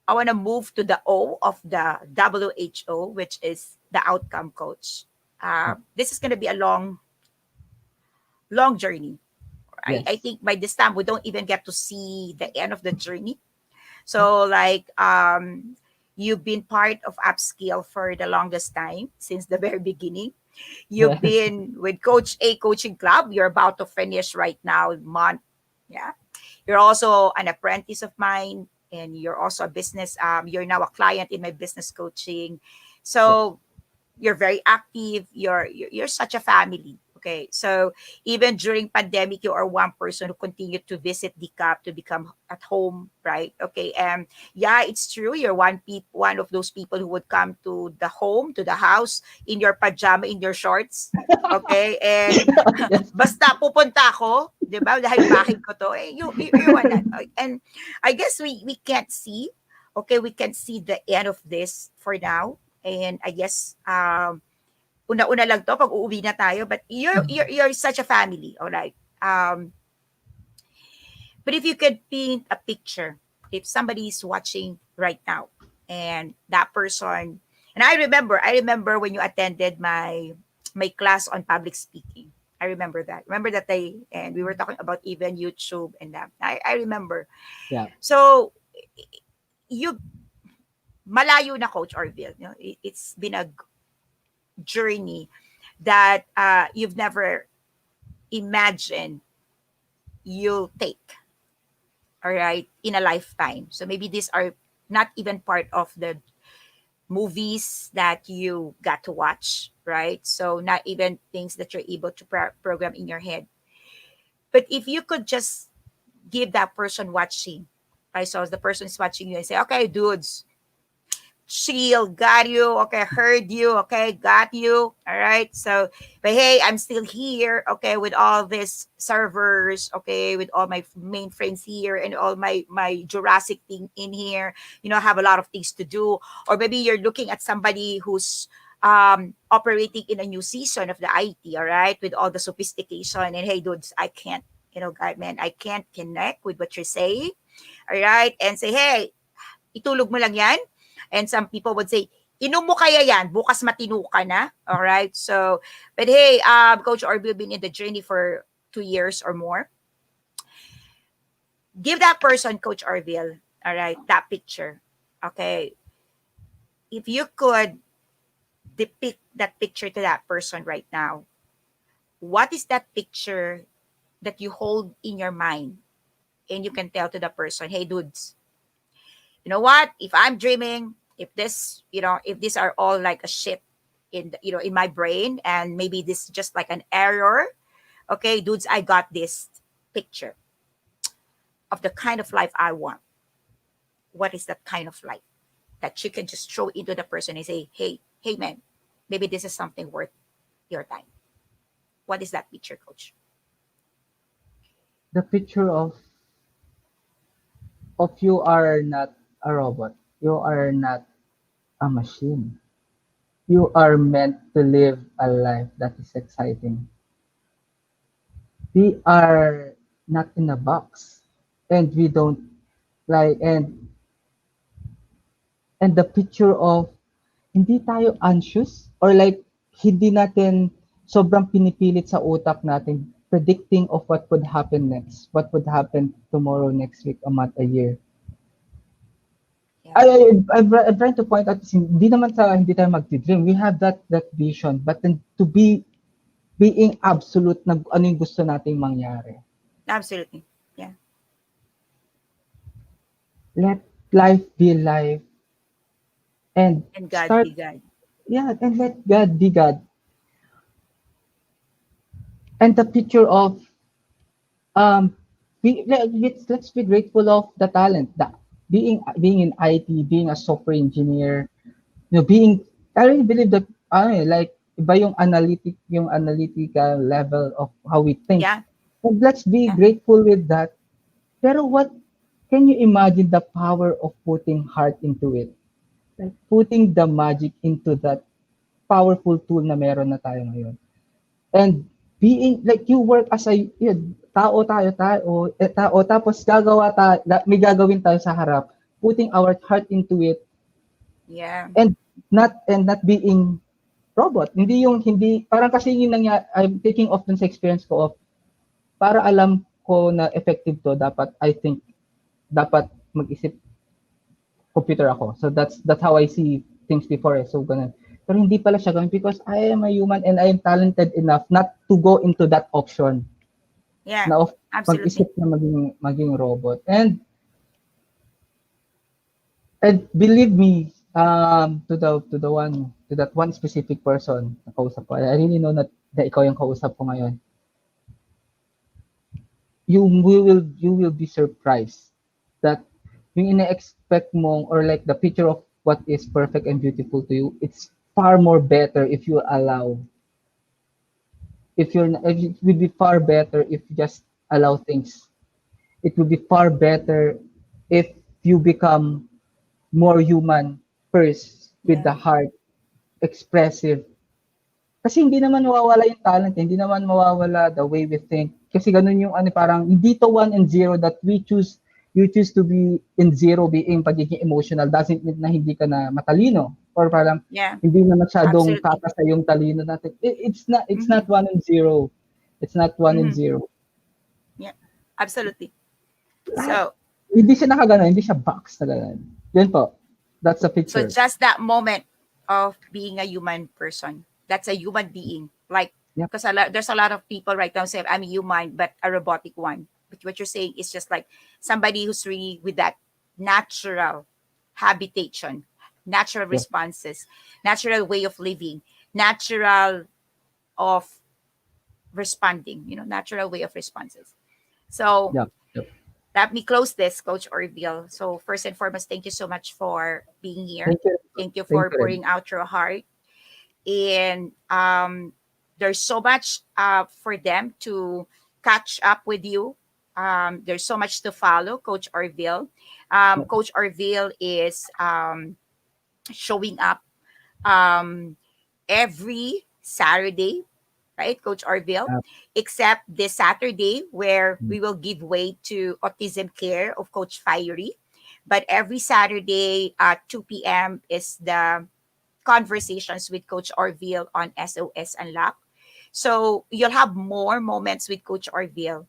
I want to move to the O of the WHO, which is the outcome coach. This is going to be a long, long journey. I Yes. think by this time we don't even get to see the end of the journey. So like you've been part of upskill for the longest time since the very beginning. You've Yes. been with Coach A Coaching Club. You're about to finish right now, month. Yeah. You're also an apprentice of mine, and you're also a business. You're now a client in my business coaching. Yes. So you're very active. You're such a family. Okay, so even during pandemic, you are one person who continued to visit the CAP to become at home, right? Okay, and yeah, it's true. You're one of those people who would come to the home, to the house in your pajama, in your shorts. Okay, and Yes. basta pupunta ako, 'di ba? Dahil bahay ko 'to. You want that. And I guess we can't see. Okay, we can see the end of this for now. And I guess una-una lang 'to pag uuwi na tayo, but you're such a family, all right. But if you could paint a picture, if somebody is watching right now, and that person, and I remember when you attended my class on public speaking. I remember that. Remember that day, and we were talking about even YouTube and that. I remember. Yeah. So you malayo na, Coach Orville. You know, it's been a journey that you've never imagined you'll take, all right, in a lifetime. So maybe these are not even part of the movies that you got to watch, right? So not even things that you're able to program in your head. But if you could just give that person watching, right? So as the person is watching you and say, okay, dudes, chill, got you, okay, heard you, okay, got you, all right. So, but hey, I'm still here, okay, with all these servers, okay, with all my mainframes here and all my Jurassic thing in here. You know, I have a lot of things to do. Or maybe you're looking at somebody who's operating in a new season of the IT, all right, with all the sophistication. And hey, dudes, I can't, guy, man, I can't connect with what you're saying, all right, and say, hey, itulog mo lang yan. And some people would say, inom mo kaya yan, bukas matino ka na. All right. So, but hey, Coach Orville been in the journey for 2 years or more. Give that person, Coach Orville, all right, that picture. Okay. If you could depict that picture to that person right now, what is that picture that you hold in your mind? And you can tell to the person, hey, dudes, you know what? If I'm dreaming, if this, if these are all like a shit, in in my brain, and maybe this is just like an error. Okay, dudes, I got this picture of the kind of life I want. What is that kind of life that you can just throw into the person and say, hey man, maybe this is something worth your time. What is that picture, coach? The picture of you are not a robot. You are not a machine. You are meant to live a life that is exciting. We are not in a box, and we don't like and the picture of hindi tayo anxious or like hindi natin sobrang pinipilit sa utak natin predicting of what would happen next, what would happen tomorrow, next week, a month, a year. Yeah, I'm trying to point out, hindi naman sa hindi tayo magdi-dream. We have that vision, but then to be being absolute na ano yung gusto nating mangyari. absolutely. Yeah, Let life be life and and God start, be God. yeah, and let God be God. And the picture of let's be grateful of the talent, that being in IT, being a software engineer, being, I really believe that like iba yung analytical level of how we think. Yeah, And let's be yeah, grateful with that. Pero what can you imagine the power of putting heart into it? Like putting the magic into that powerful tool na meron na tayo ngayon. And being like you work as a tao tao tapos may gagawin tayo sa harap, putting our heart into it yeah, and not being robot. Hindi parang kasi yung I'm taking off dun sa experience ko of para alam ko na effective to, dapat I think dapat mag-isip computer ako. So that's how I see things before. So ganun. Pero hindi pala siya ganun because I am a human and I am talented enough not to go into that option yeah, na of absolutely. mag-isip na maging robot. And believe me, to that one specific person na kausap ko, I really know na ikaw yung kausap ko ngayon. You will be surprised that yung ina-expect mo or like the picture of what is perfect and beautiful to you, it's far more better if you allow. If it will be far better if you just allow things. It will be far better if you become more human first with the Yeah, heart, expressive. Kasi hindi naman mawawala yung talent, hindi naman mawawala the way we think. Kasi ganun yung parang hindi to 1 and 0 that you choose to be in 0 being pagiging emotional doesn't mean na hindi ka na matalino or parang yeah, hindi na masyadong absolutely. tatasa yung talino natin. It's not Mm-hmm, 1 and 0. It's not one and mm-hmm, zero. yeah, absolutely. Lahat, So, hindi siya nakagano, hindi siya box na ganun. Yun po. That's a so picture. just that moment of being a human person. That's a human being. Like, Yep. because there's a lot of people right now saying, I'm a human, but a robotic one. But what you're saying is just like somebody who's really with that natural habitation, natural Yep. responses, natural way of living, natural of responding, natural way of responses. So Yep. Yep. let me close this, Coach Orville. So first and foremost, thank you so much for being here. Thank you. Thank you Thank for you rin. pouring out your heart. And there's so much for them to catch up with you. There's so much to follow, Coach Orville. Yep. Coach Orville is showing up um, every Saturday, right, Coach Orville? Yep. Except this Saturday, where we will give way to autism care of Coach Fiery. But every Saturday at 2 p.m. is the conversations with Coach Orville on S.O.S. Unlock. So you'll have more moments with Coach Orville.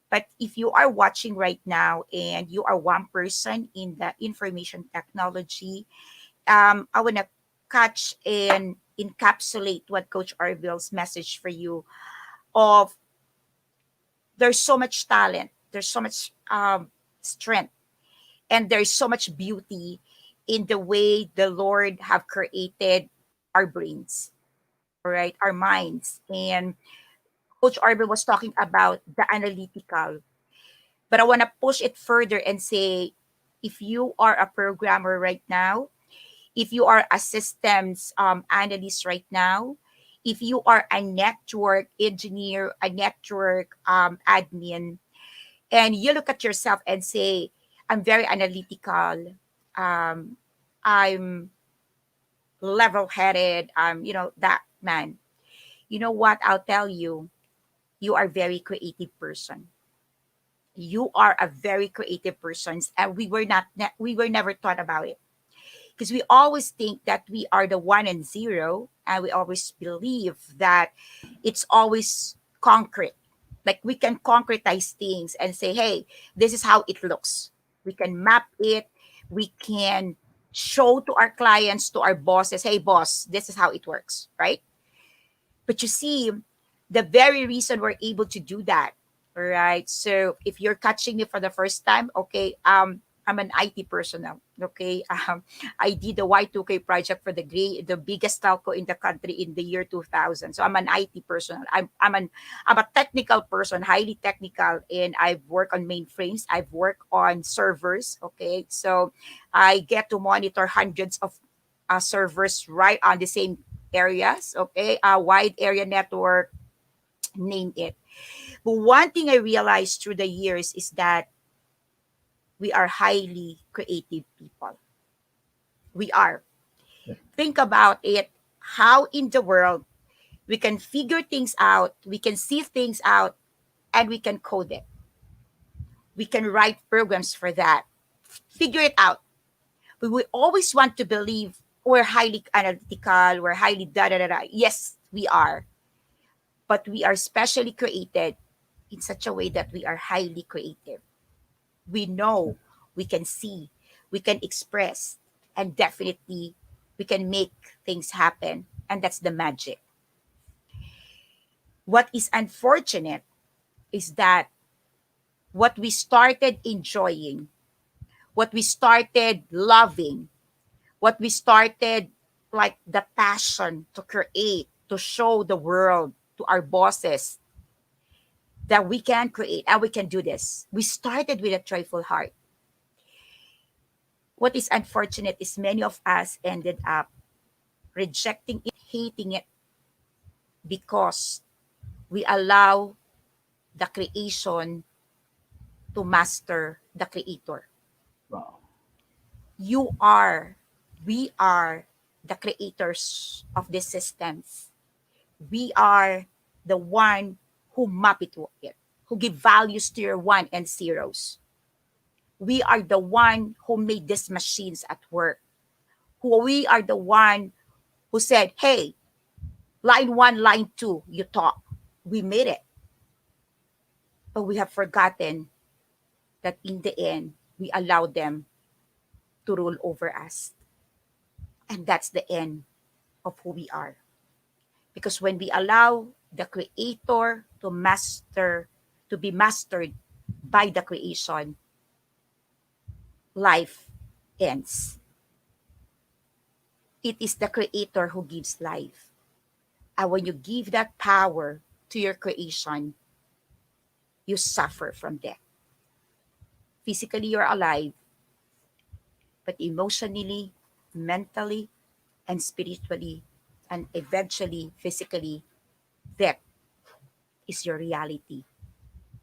But if you are watching right now and you are one person in the information technology, I want to catch and encapsulate what Coach Orville's message for you of there's so much talent, there's so much strength, and there's so much beauty in the way the Lord have created our brains, all right, our minds. And Coach Orville was talking about the analytical, but I want to push it further and say, if you are a programmer right now, if you are a systems analyst right now, if you are a network engineer, a network admin, and you look at yourself and say, I'm very analytical, um, I'm level headed, that man, you know what? I'll tell you, you are a very creative person. You are a very creative person, and we were never taught about it, because we always think that we are the one and zero, and we always believe that it's always concrete, like we can concretize things and say, hey, this is how it looks. We can map it, we can show to our clients, to our bosses, hey boss, this is how it works, right? But you see, the very reason we're able to do that, all right? So if you're catching me for the first time, okay, I'm an IT personnel. Okay, I did the Y2K project for the biggest telco in the country in the year 2000. So I'm an IT personnel. I'm a technical person, highly technical, and I've worked on mainframes. I've worked on servers. Okay, so I get to monitor hundreds of servers right on the same areas. Okay, a wide area network, name it. But one thing I realized through the years is that we are highly creative people. We are. Think about it. How in the world we can figure things out, we can see things out, and we can code it. We can write programs for that. Figure it out. But we always want to believe we're highly analytical, we're highly da da da da. Yes, we are. But we are specially created in such a way that we are highly creative. We know, we can see, we can express, and definitely we can make things happen. And that's the magic. What is unfortunate is that what we started enjoying, what we started loving, what we started like the passion to create, to show the world, to our bosses, that we can create and we can do this. We started with a joyful heart. What is unfortunate is many of us ended up rejecting it, hating it, because we allow the creation to master the creator. Wow. You are, we are the creators of these systems. We are the one who map it to it, who give values to your one and zeros. We are the one who made these machines at work. Who we are the one who said, hey, line one, line two, you talk. We made it. But we have forgotten that in the end, we allow them to rule over us. And that's the end of who we are. Because when we allow the creator to master, to be mastered by the creation, life ends. It is the creator who gives life. And when you give that power to your creation, you suffer from death. Physically, you're alive, but emotionally, mentally, and spiritually, and eventually physically, death is your reality.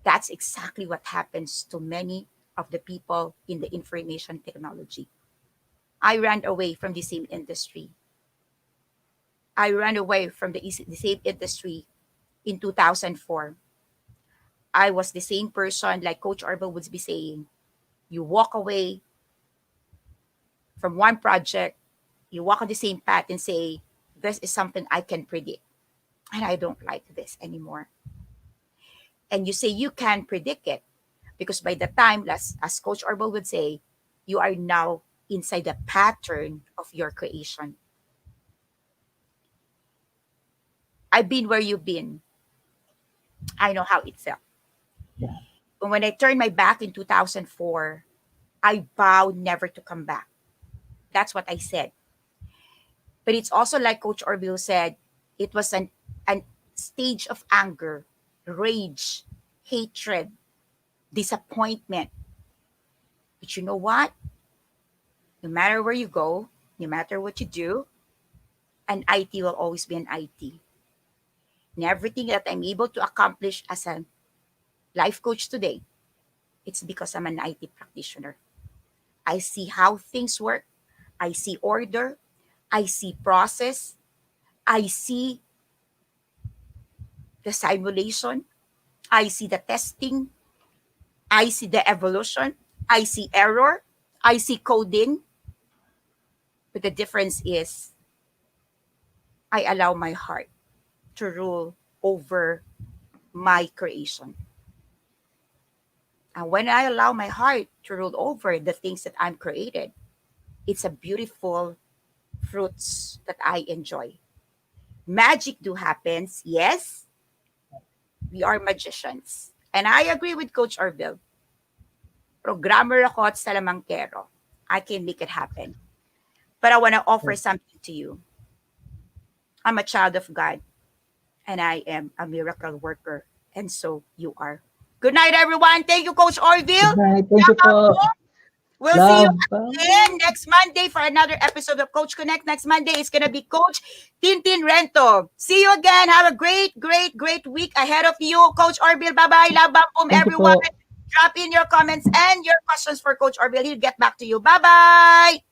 That's exactly what happens to many of the people in the information technology. I ran away from the same industry. I ran away from the same industry in 2004. I was the same person, like Coach Orville would be saying. You walk away from one project, you walk on the same path and say, this is something I can predict. And I don't like this anymore. And you say you can predict it because by the time, as Coach Orville would say, you are now inside the pattern of your creation. I've been where you've been. I know how it felt. Yeah. When I turned my back in 2004, I vowed never to come back. That's what I said. But it's also like Coach Orville said, it was an stage of anger, rage, hatred, disappointment. But you know what? No matter where you go, no matter what you do, an IT will always be an IT. And everything that I'm able to accomplish as a life coach today, it's because I'm an IT practitioner. I see how things work. I see order. I see process. I see the simulation. I see the testing. I see the evolution. I see error. I see coding. But the difference is I allow my heart to rule over my creation. And when I allow my heart to rule over the things that I'm created, it's a beautiful fruits that I enjoy. Magic do happens, yes, we are magicians. And I agree with Coach Orville. Programmer ako at salamangkero. I can make it happen. But I want to offer something to you. I'm a child of God and I am a miracle worker. And so you are. Good night, everyone. Thank you, Coach Good Orville. night. Thank you po. We'll see you Love. again next Monday for another episode of Coach Connect. Next Monday is going to be Coach Tintin Rento. See you again. Have a great, great, great week ahead of you. Coach Orville, bye-bye. Love, bam, Thank you everyone. po. Drop in your comments and your questions for Coach Orville. He'll get back to you. Bye-bye.